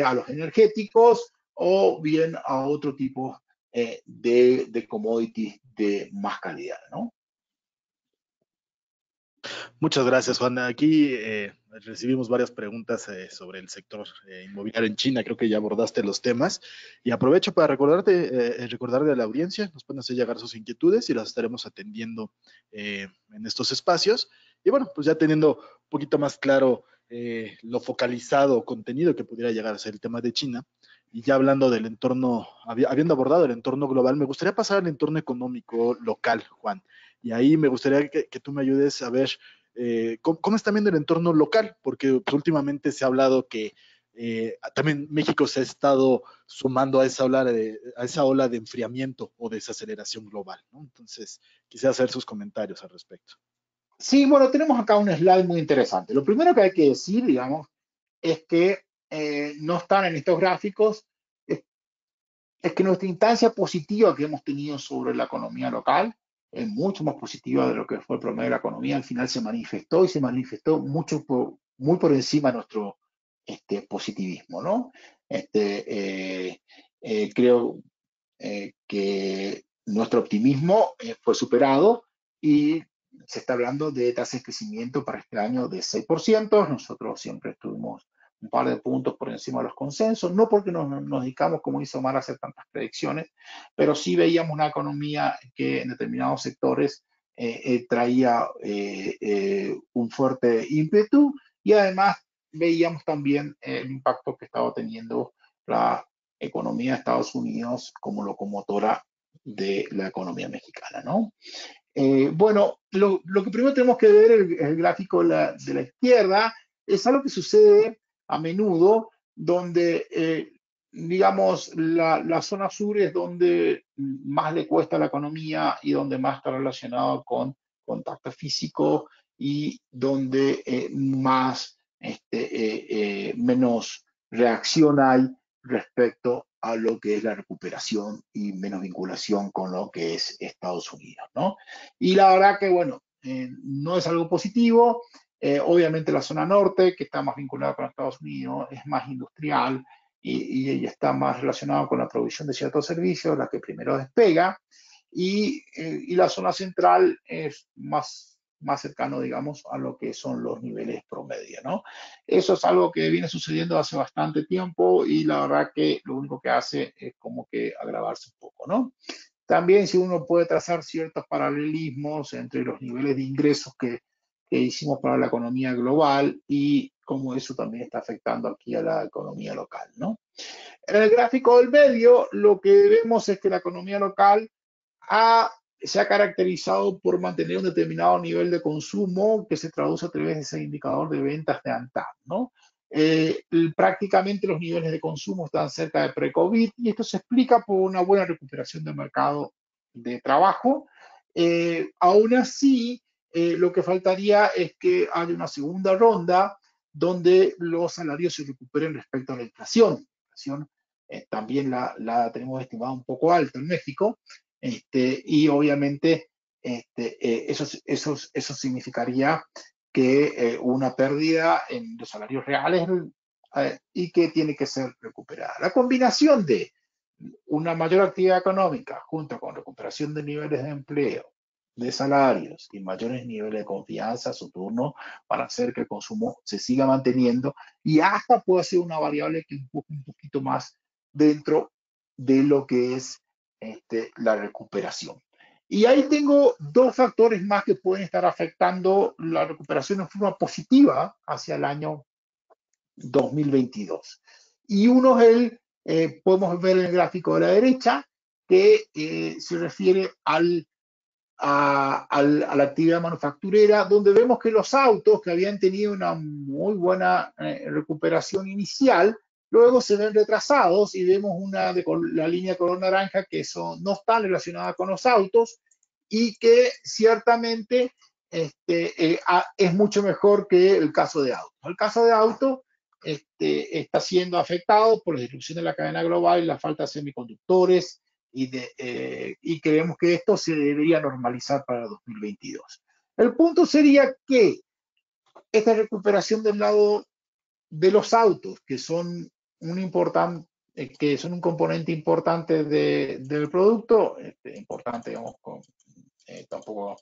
a los energéticos, o bien a otro tipo de commodities de más calidad, ¿no? Muchas gracias, Juan. Aquí recibimos varias preguntas sobre el sector inmobiliario en China. Creo que ya abordaste los temas. Y aprovecho para recordarle a la audiencia, nos pueden hacer llegar sus inquietudes y las estaremos atendiendo en estos espacios. Y bueno, pues ya teniendo un poquito más claro lo focalizado contenido que pudiera llegar a ser el tema de China, y ya hablando del entorno, habiendo abordado el entorno global, me gustaría pasar al entorno económico local, Juan. Y ahí me gustaría que tú me ayudes a ver ¿cómo está viendo el entorno local? Porque pues, últimamente se ha hablado que también México se ha estado sumando a esa ola de enfriamiento o desaceleración global, ¿no? Entonces, quisiera hacer sus comentarios al respecto. Sí, bueno, tenemos acá un slide muy interesante. Lo primero que hay que decir, digamos, es que no están en estos gráficos, es que nuestra instancia positiva que hemos tenido sobre la economía local es mucho más positiva de lo que fue el promedio de la economía. Al final se manifestó y se manifestó muy por encima de nuestro positivismo, ¿no? Creo que nuestro optimismo fue superado y se está hablando de tasas de crecimiento para este año de 6%. Nosotros siempre estuvimos un par de puntos por encima de los consensos, no porque nos dedicamos, como hizo Omar, a hacer tantas predicciones, pero sí veíamos una economía que en determinados sectores traía un fuerte ímpetu, y además veíamos también el impacto que estaba teniendo la economía de Estados Unidos como locomotora de la economía mexicana, ¿no? Bueno, lo que primero tenemos que ver, el gráfico de la izquierda, es algo que sucede a menudo, donde, digamos, la zona sur es donde más le cuesta a la economía y donde más está relacionado con contacto físico y donde menos reacción hay respecto a lo que es la recuperación y menos vinculación con lo que es Estados Unidos, ¿no? Y la verdad que, bueno, no es algo positivo. Obviamente la zona norte, que está más vinculada con Estados Unidos, es más industrial y está más relacionada con la provisión de ciertos servicios, la que primero despega. Y la zona central es más cercano, digamos, a lo que son los niveles promedio, ¿no? Eso es algo que viene sucediendo hace bastante tiempo y la verdad que lo único que hace es como que agravarse un poco, ¿no? También si uno puede trazar ciertos paralelismos entre los niveles de ingresos que hicimos para la economía global y cómo eso también está afectando aquí a la economía local, ¿no? En el gráfico del medio, lo que vemos es que la economía local se ha caracterizado por mantener un determinado nivel de consumo que se traduce a través de ese indicador de ventas de ANTAD, ¿no? Prácticamente los niveles de consumo están cerca de pre-COVID y esto se explica por una buena recuperación del mercado de trabajo. Aún así, lo que faltaría es que haya una segunda ronda donde los salarios se recuperen respecto a la inflación. La inflación también la tenemos estimada un poco alta en México, y obviamente eso significaría que una pérdida en los salarios reales y que tiene que ser recuperada. La combinación de una mayor actividad económica junto con recuperación de niveles de empleo, de salarios y mayores niveles de confianza a su turno para hacer que el consumo se siga manteniendo y hasta pueda ser una variable que empuje un poquito más dentro de lo que es la recuperación. Y ahí tengo dos factores más que pueden estar afectando la recuperación en forma positiva hacia el año 2022. Y uno es podemos ver en el gráfico de la derecha, que se refiere a la actividad manufacturera, donde vemos que los autos que habían tenido una muy buena recuperación inicial, luego se ven retrasados y vemos la línea color naranja que no están relacionadas con los autos y que ciertamente es mucho mejor que el caso de autos. El caso de autos está siendo afectado por la disrupción de la cadena global y la falta de semiconductores, y creemos que esto se debería normalizar para 2022. El punto sería que esta recuperación del lado de los autos, que son un componente importante del producto, importante, digamos, tampoco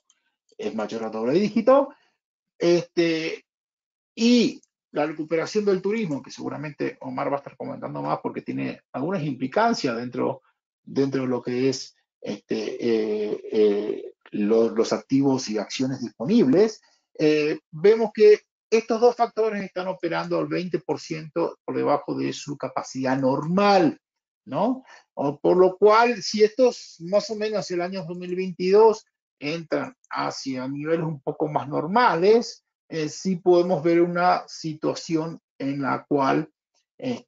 es mayor a doble dígito, y la recuperación del turismo, que seguramente Omar va a estar comentando más porque tiene algunas implicancias dentro de lo que es los activos y acciones disponibles, vemos que estos dos factores están operando al 20% por debajo de su capacidad normal, ¿no? Por lo cual, si estos más o menos hacia el año 2022 entran hacia niveles un poco más normales, sí podemos ver una situación en la cual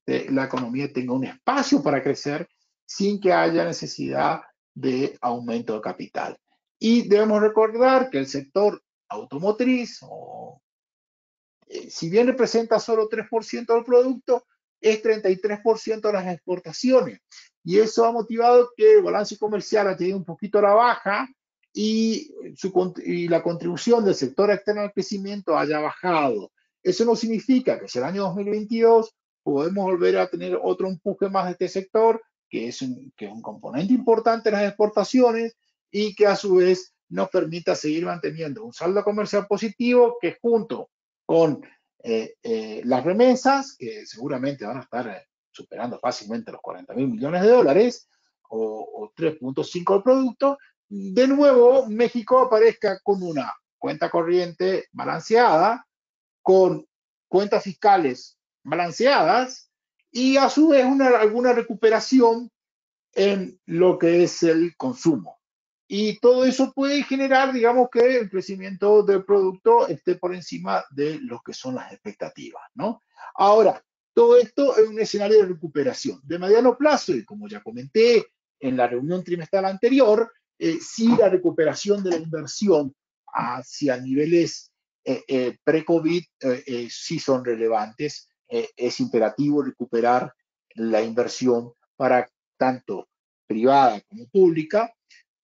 la economía tenga un espacio para crecer sin que haya necesidad de aumento de capital. Y debemos recordar que el sector automotriz, si bien representa solo 3% del producto, es 33% de las exportaciones. Y eso ha motivado que el balance comercial ha tenido un poquito a la baja y la contribución del sector externo al crecimiento haya bajado. Eso no significa que hacia el año 2022 podemos volver a tener otro empuje más de este sector, que es un componente importante en las exportaciones y que a su vez nos permita seguir manteniendo un saldo comercial positivo que junto con las remesas, que seguramente van a estar superando fácilmente los 40.000 millones de dólares o 3.5 del producto, de nuevo México aparezca con una cuenta corriente balanceada, con cuentas fiscales balanceadas y a su vez alguna recuperación en lo que es el consumo. Y todo eso puede generar, digamos, que el crecimiento del producto esté por encima de lo que son las expectativas, ¿no? Ahora, todo esto es un escenario de recuperación. De mediano plazo, y como ya comenté en la reunión trimestral anterior, sí la recuperación de la inversión hacia niveles pre-COVID sí son relevantes. Es imperativo recuperar la inversión para tanto privada como pública,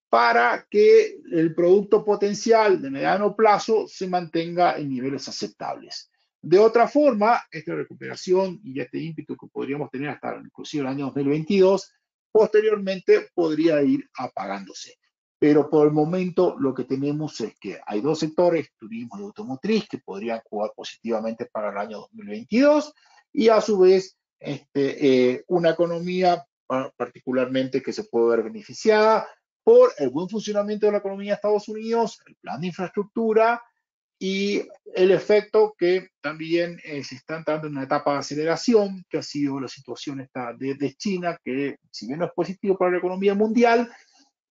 para que el producto potencial de mediano plazo se mantenga en niveles aceptables. De otra forma, esta recuperación y este ímpetu que podríamos tener hasta inclusive el año 2022, posteriormente podría ir apagándose. Pero por el momento lo que tenemos es que hay dos sectores, turismo y automotriz, que podrían jugar positivamente para el año 2022 y a su vez una economía particularmente que se puede ver beneficiada por el buen funcionamiento de la economía de Estados Unidos, el plan de infraestructura y el efecto que también se está entrando en una etapa de aceleración, que ha sido la situación de China, que si bien no es positivo para la economía mundial,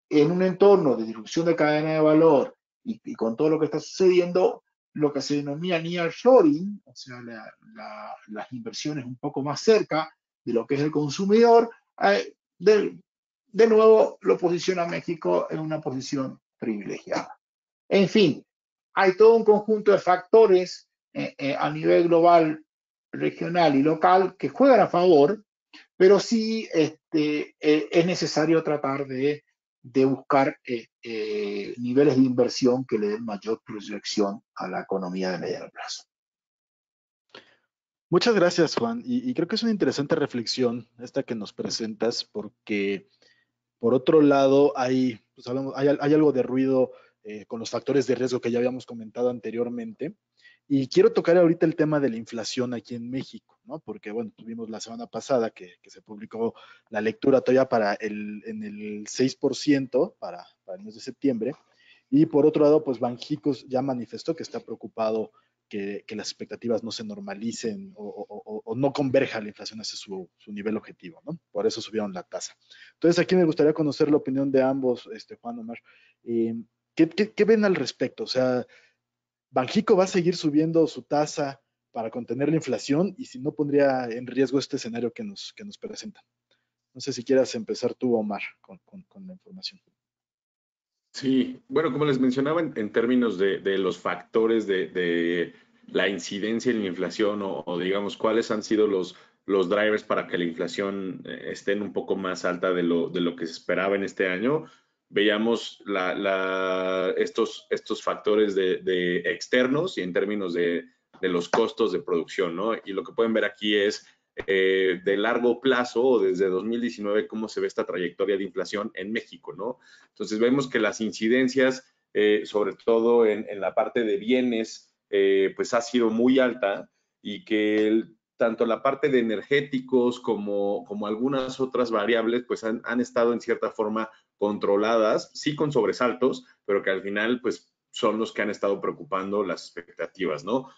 en un entorno de disrupción de cadena de valor y con todo lo que está sucediendo, lo que se denomina nearshoring, o sea, las inversiones un poco más cerca de lo que es el consumidor, de nuevo lo posiciona a México en una posición privilegiada. En fin, hay todo un conjunto de factores a nivel global, regional y local que juegan a favor, pero sí es necesario tratar de buscar niveles de inversión que le den mayor proyección a la economía de mediano plazo. Muchas gracias, Juan. Y creo que es una interesante reflexión esta que nos presentas, porque por otro lado hay algo de ruido con los factores de riesgo que ya habíamos comentado anteriormente. Y quiero tocar ahorita el tema de la inflación aquí en México, ¿no? Porque, bueno, tuvimos la semana pasada que se publicó la lectura todavía en el 6% para el mes de septiembre. Y por otro lado, pues Banxico ya manifestó que está preocupado que las expectativas no se normalicen o no converja la inflación hacia su nivel objetivo, ¿no? Por eso subieron la tasa. Entonces, aquí me gustaría conocer la opinión de ambos, Juan, Omar. Eh, ¿Qué ven al respecto? O sea, Banxico va a seguir subiendo su tasa para contener la inflación y si no pondría en riesgo este escenario que nos presentan. No sé si quieras empezar tú, Omar, con la información. Sí, bueno, como les mencionaba, en términos de los factores de la incidencia en la inflación o digamos, cuáles han sido los drivers para que la inflación esté un poco más alta de lo que se esperaba en este año, veíamos estos factores de externos y en términos de los costos de producción, ¿no? Y lo que pueden ver aquí es de largo plazo o desde 2019 cómo se ve esta trayectoria de inflación en México, ¿no? Entonces vemos que las incidencias, sobre todo en la parte de bienes, pues ha sido muy alta y que tanto la parte de energéticos como algunas otras variables, pues han estado en cierta forma controladas, sí con sobresaltos, pero que al final, pues son los que han estado preocupando las expectativas, ¿no?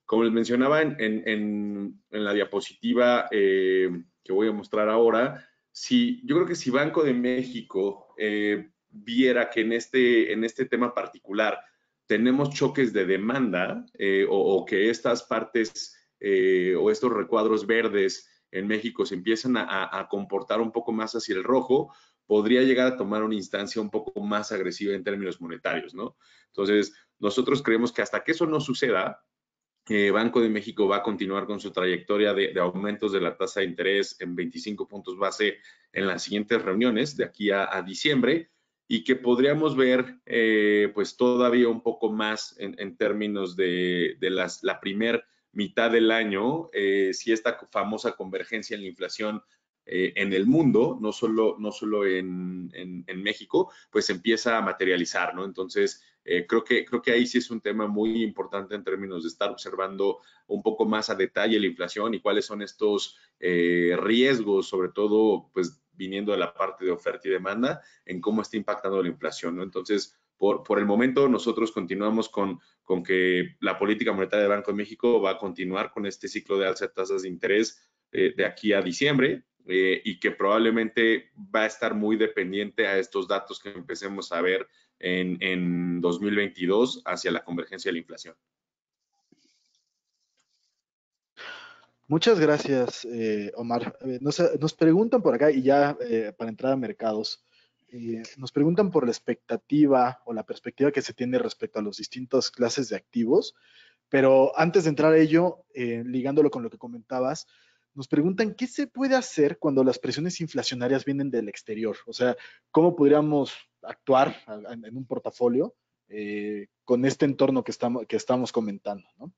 Como les mencionaba en la diapositiva que voy a mostrar ahora, yo creo que si Banco de México viera que en este tema particular tenemos choques de demanda o que estas partes o estos recuadros verdes en México se empiezan a comportar un poco más hacia el rojo, podría llegar a tomar una instancia un poco más agresiva en términos monetarios, ¿no? Entonces, nosotros creemos que hasta que eso no suceda, Banco de México va a continuar con su trayectoria de aumentos de la tasa de interés en 25 puntos base en las siguientes reuniones de aquí a diciembre y que podríamos ver pues todavía un poco más en términos de la primer mitad del año, si esta famosa convergencia en la inflación en el mundo, no solo en México, pues empieza a materializar, ¿no? Entonces, creo que ahí sí es un tema muy importante en términos de estar observando un poco más a detalle la inflación y cuáles son estos riesgos, sobre todo, pues viniendo de la parte de oferta y demanda, en cómo está impactando la inflación, ¿no? Entonces, por el momento, nosotros continuamos con que la política monetaria del Banco de México va a continuar con este ciclo de alza de tasas de interés de aquí a diciembre. Y que probablemente va a estar muy dependiente a estos datos que empecemos a ver en 2022 hacia la convergencia de la inflación. Muchas gracias, Omar. Nos preguntan por acá, y ya para entrar a mercados, nos preguntan por la expectativa o la perspectiva que se tiene respecto a las distintas clases de activos, pero antes de entrar a ello, ligándolo con lo que comentabas, nos preguntan qué se puede hacer cuando las presiones inflacionarias vienen del exterior. O sea, ¿cómo podríamos actuar en un portafolio con este entorno que estamos comentando, ¿no?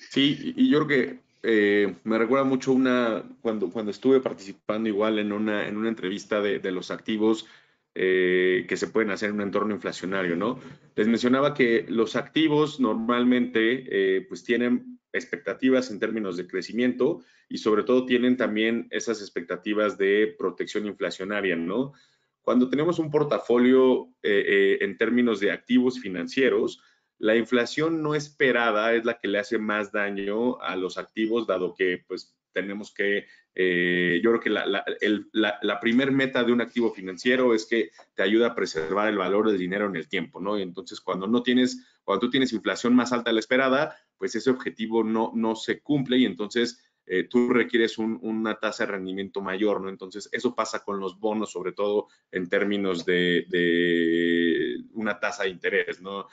Sí, y yo creo que me recuerda mucho cuando estuve participando igual en una entrevista de los activos que se pueden hacer en un entorno inflacionario, ¿no? Les mencionaba que los activos normalmente pues tienen expectativas en términos de crecimiento y sobre todo tienen también esas expectativas de protección inflacionaria, ¿no? Cuando tenemos un portafolio en términos de activos financieros, la inflación no esperada es la que le hace más daño a los activos, dado que pues tenemos que, yo creo que la primer meta de un activo financiero es que te ayuda a preservar el valor del dinero en el tiempo, ¿no? Y entonces cuando tú tienes inflación más alta de la esperada, pues ese objetivo no se cumple y entonces tú requieres una tasa de rendimiento mayor, ¿no? Entonces, eso pasa con los bonos, sobre todo en términos de una tasa de interés, ¿no?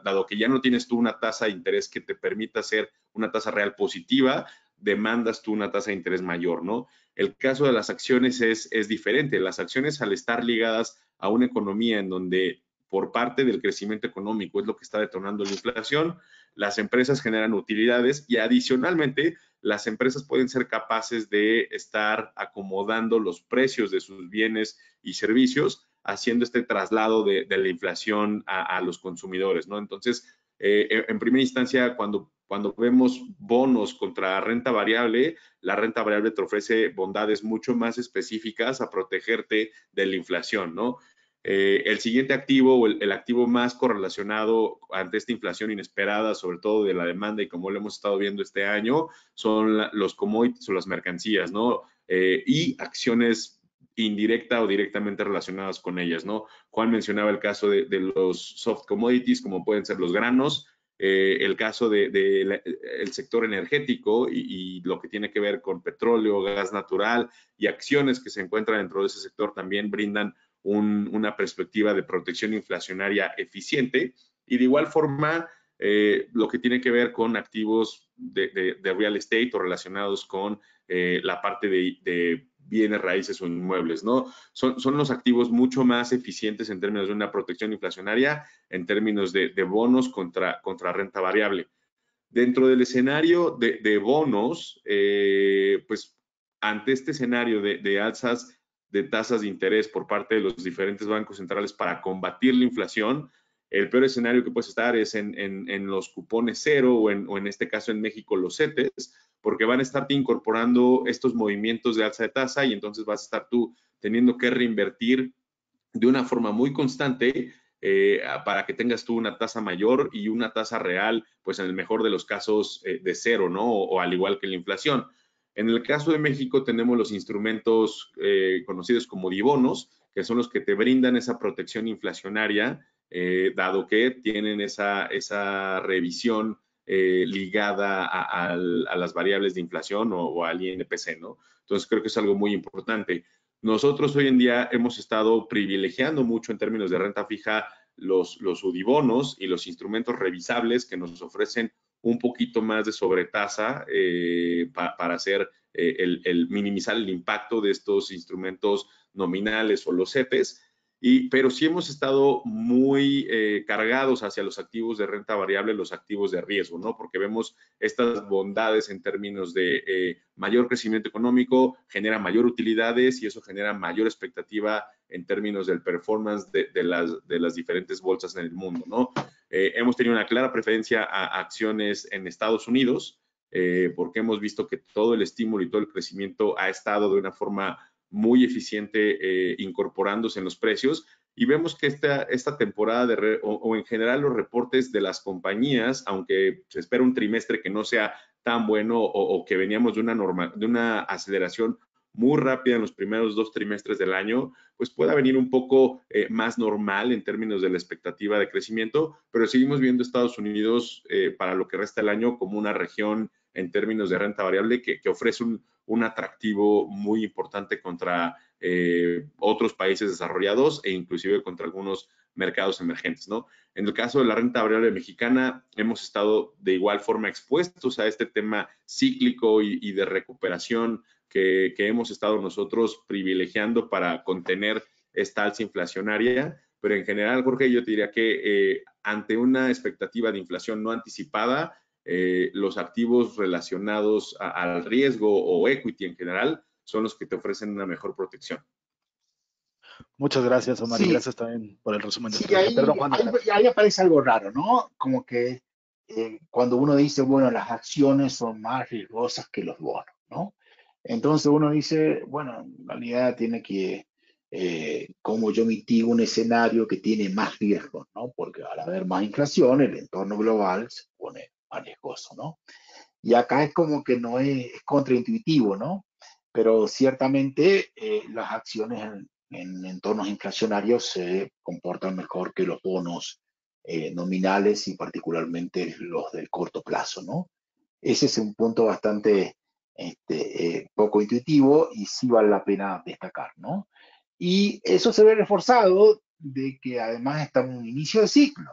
Dado que ya no tienes tú una tasa de interés que te permita hacer una tasa real positiva, demandas tú una tasa de interés mayor, ¿no? El caso de las acciones es diferente. Las acciones, al estar ligadas a una economía en donde por parte del crecimiento económico es lo que está detonando la inflación, las empresas generan utilidades y adicionalmente las empresas pueden ser capaces de estar acomodando los precios de sus bienes y servicios, haciendo este traslado de la inflación a los consumidores, ¿no? Entonces, En primera instancia, cuando vemos bonos contra renta variable, la renta variable te ofrece bondades mucho más específicas a protegerte de la inflación, ¿no? El siguiente activo o el activo más correlacionado ante esta inflación inesperada, sobre todo de la demanda y como lo hemos estado viendo este año, son los commodities o las mercancías, ¿no? Y acciones indirecta o directamente relacionadas con ellas, ¿no? Juan mencionaba el caso de los soft commodities, como pueden ser los granos, el caso del sector energético y lo que tiene que ver con petróleo, gas natural y acciones que se encuentran dentro de ese sector también brindan una perspectiva de protección inflacionaria eficiente. Y de igual forma, lo que tiene que ver con activos de real estate o relacionados con la parte de bienes raíces o inmuebles, ¿no? Son los activos mucho más eficientes en términos de una protección inflacionaria, en términos de bonos contra renta variable. Dentro del escenario de bonos, pues ante este escenario de alzas de tasas de interés por parte de los diferentes bancos centrales para combatir la inflación, el peor escenario que puedes estar es en los cupones cero o en este caso en México los CETES, porque van a estarte incorporando estos movimientos de alza de tasa y entonces vas a estar tú teniendo que reinvertir de una forma muy constante para que tengas tú una tasa mayor y una tasa real, pues en el mejor de los casos de cero, ¿no? O al igual que la inflación. En el caso de México tenemos los instrumentos conocidos como dibonos, que son los que te brindan esa protección inflacionaria, dado que tienen esa revisión ligada a las variables de inflación o al INPC, ¿no? Entonces creo que es algo muy importante. Nosotros hoy en día hemos estado privilegiando mucho en términos de renta fija los UDIbonos y los instrumentos revisables que nos ofrecen un poquito más de sobretasa para hacer el minimizar el impacto de estos instrumentos nominales o los CETES. Pero sí hemos estado muy cargados hacia los activos de renta variable, los activos de riesgo, ¿no? Porque vemos estas bondades en términos de mayor crecimiento económico, genera mayor utilidades y eso genera mayor expectativa en términos del performance de las diferentes bolsas en el mundo, ¿no? Hemos tenido una clara preferencia a acciones en Estados Unidos, porque hemos visto que todo el estímulo y todo el crecimiento ha estado de una forma muy eficiente incorporándose en los precios y vemos que esta temporada o en general los reportes de las compañías, aunque se espera un trimestre que no sea tan bueno o que veníamos de una aceleración muy rápida en los primeros 2 trimestres del año, pues pueda venir un poco más normal en términos de la expectativa de crecimiento, pero seguimos viendo Estados Unidos para lo que resta del año como una región en términos de renta variable que ofrece un atractivo muy importante contra otros países desarrollados e inclusive contra algunos mercados emergentes, ¿no? En el caso de la renta variable mexicana, hemos estado de igual forma expuestos a este tema cíclico y de recuperación que hemos estado nosotros privilegiando para contener esta alza inflacionaria, pero en general, Jorge, yo te diría que ante una expectativa de inflación no anticipada, los activos relacionados al riesgo o equity en general son los que te ofrecen una mejor protección. Muchas gracias, Omar, y Sí, gracias también por el resumen de sí, estrategia. Perdón, Juan. ahí aparece algo raro, ¿no? Como que cuando uno dice, bueno, las acciones son más riesgosas que los bonos, ¿no? Entonces uno dice, bueno, en realidad tiene que, como yo mitigo un escenario que tiene más riesgo, ¿no? Porque al haber más inflación, el entorno global se pone más riesgoso, ¿no? Y acá es como que no es contraintuitivo, ¿no? Pero ciertamente las acciones en entornos inflacionarios se comportan mejor que los bonos nominales y particularmente los del corto plazo, ¿no? Ese es un punto bastante poco intuitivo y sí vale la pena destacar, ¿no? Y eso se ve reforzado de que además está en un inicio de ciclo,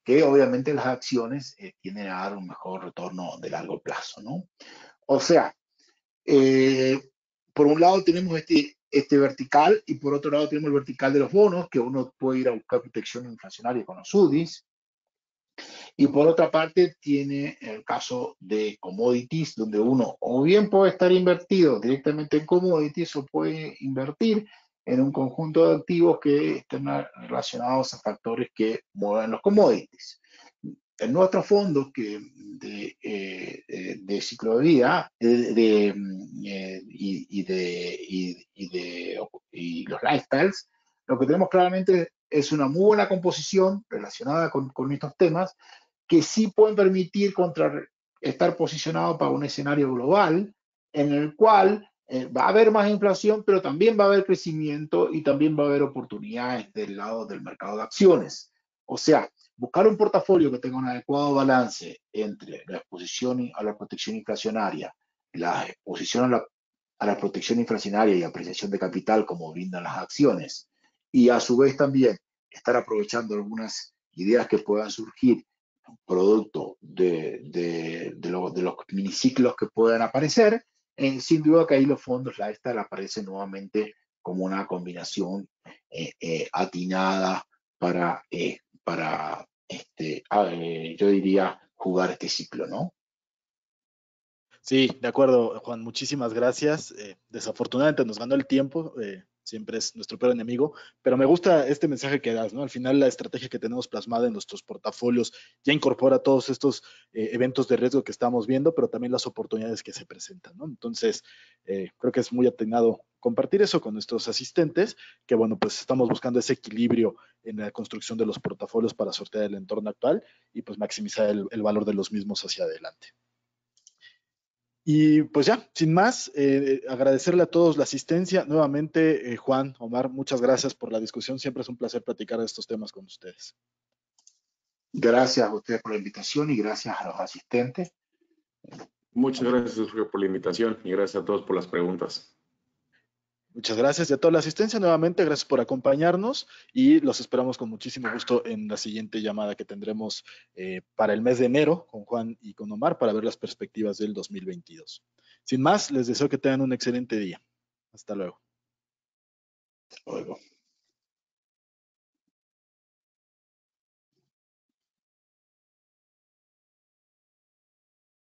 que obviamente las acciones tienden a dar un mejor retorno de largo plazo, ¿no? O sea, eh, por un lado tenemos este vertical y por otro lado tenemos el vertical de los bonos, que uno puede ir a buscar protección inflacionaria con los UDIs. Y por otra parte tiene el caso de commodities, donde uno o bien puede estar invertido directamente en commodities o puede invertir en un conjunto de activos que estén relacionados a factores que mueven los commodities. en nuestros fondos de ciclo de vida y los lifestyles, lo que tenemos claramente es una muy buena composición relacionada con estos temas que sí pueden permitir estar posicionados para un escenario global en el cual va a haber más inflación, pero también va a haber crecimiento y también va a haber oportunidades del lado del mercado de acciones. O sea, buscar un portafolio que tenga un adecuado balance entre la exposición a la protección inflacionaria, la exposición a la protección inflacionaria y apreciación de capital como brindan las acciones, y a su vez también estar aprovechando algunas ideas que puedan surgir producto de los miniciclos que puedan aparecer, sin duda que ahí los fondos lifestyle aparecen nuevamente como una combinación atinada para yo diría, jugar este ciclo, ¿no? Sí, de acuerdo, Juan, muchísimas gracias. Desafortunadamente nos ganó el tiempo, siempre es nuestro peor enemigo, pero me gusta este mensaje que das, ¿no? Al final la estrategia que tenemos plasmada en nuestros portafolios ya incorpora todos estos eventos de riesgo que estamos viendo, pero también las oportunidades que se presentan, ¿no? Entonces, creo que es muy atinado compartir eso con nuestros asistentes, que bueno, pues estamos buscando ese equilibrio en la construcción de los portafolios para sortear el entorno actual y pues maximizar el valor de los mismos hacia adelante. Y pues ya, sin más, agradecerle a todos la asistencia. Nuevamente, Juan, Omar, muchas gracias por la discusión. Siempre es un placer platicar de estos temas con ustedes. Gracias a ustedes por la invitación y gracias a los asistentes. Muchas gracias, Sergio, por la invitación y gracias a todos por las preguntas. Muchas gracias y a toda la asistencia. Nuevamente, gracias por acompañarnos y los esperamos con muchísimo gusto en la siguiente llamada que tendremos para el mes de enero con Juan y con Omar para ver las perspectivas del 2022. Sin más, les deseo que tengan un excelente día. Hasta luego. Hasta luego.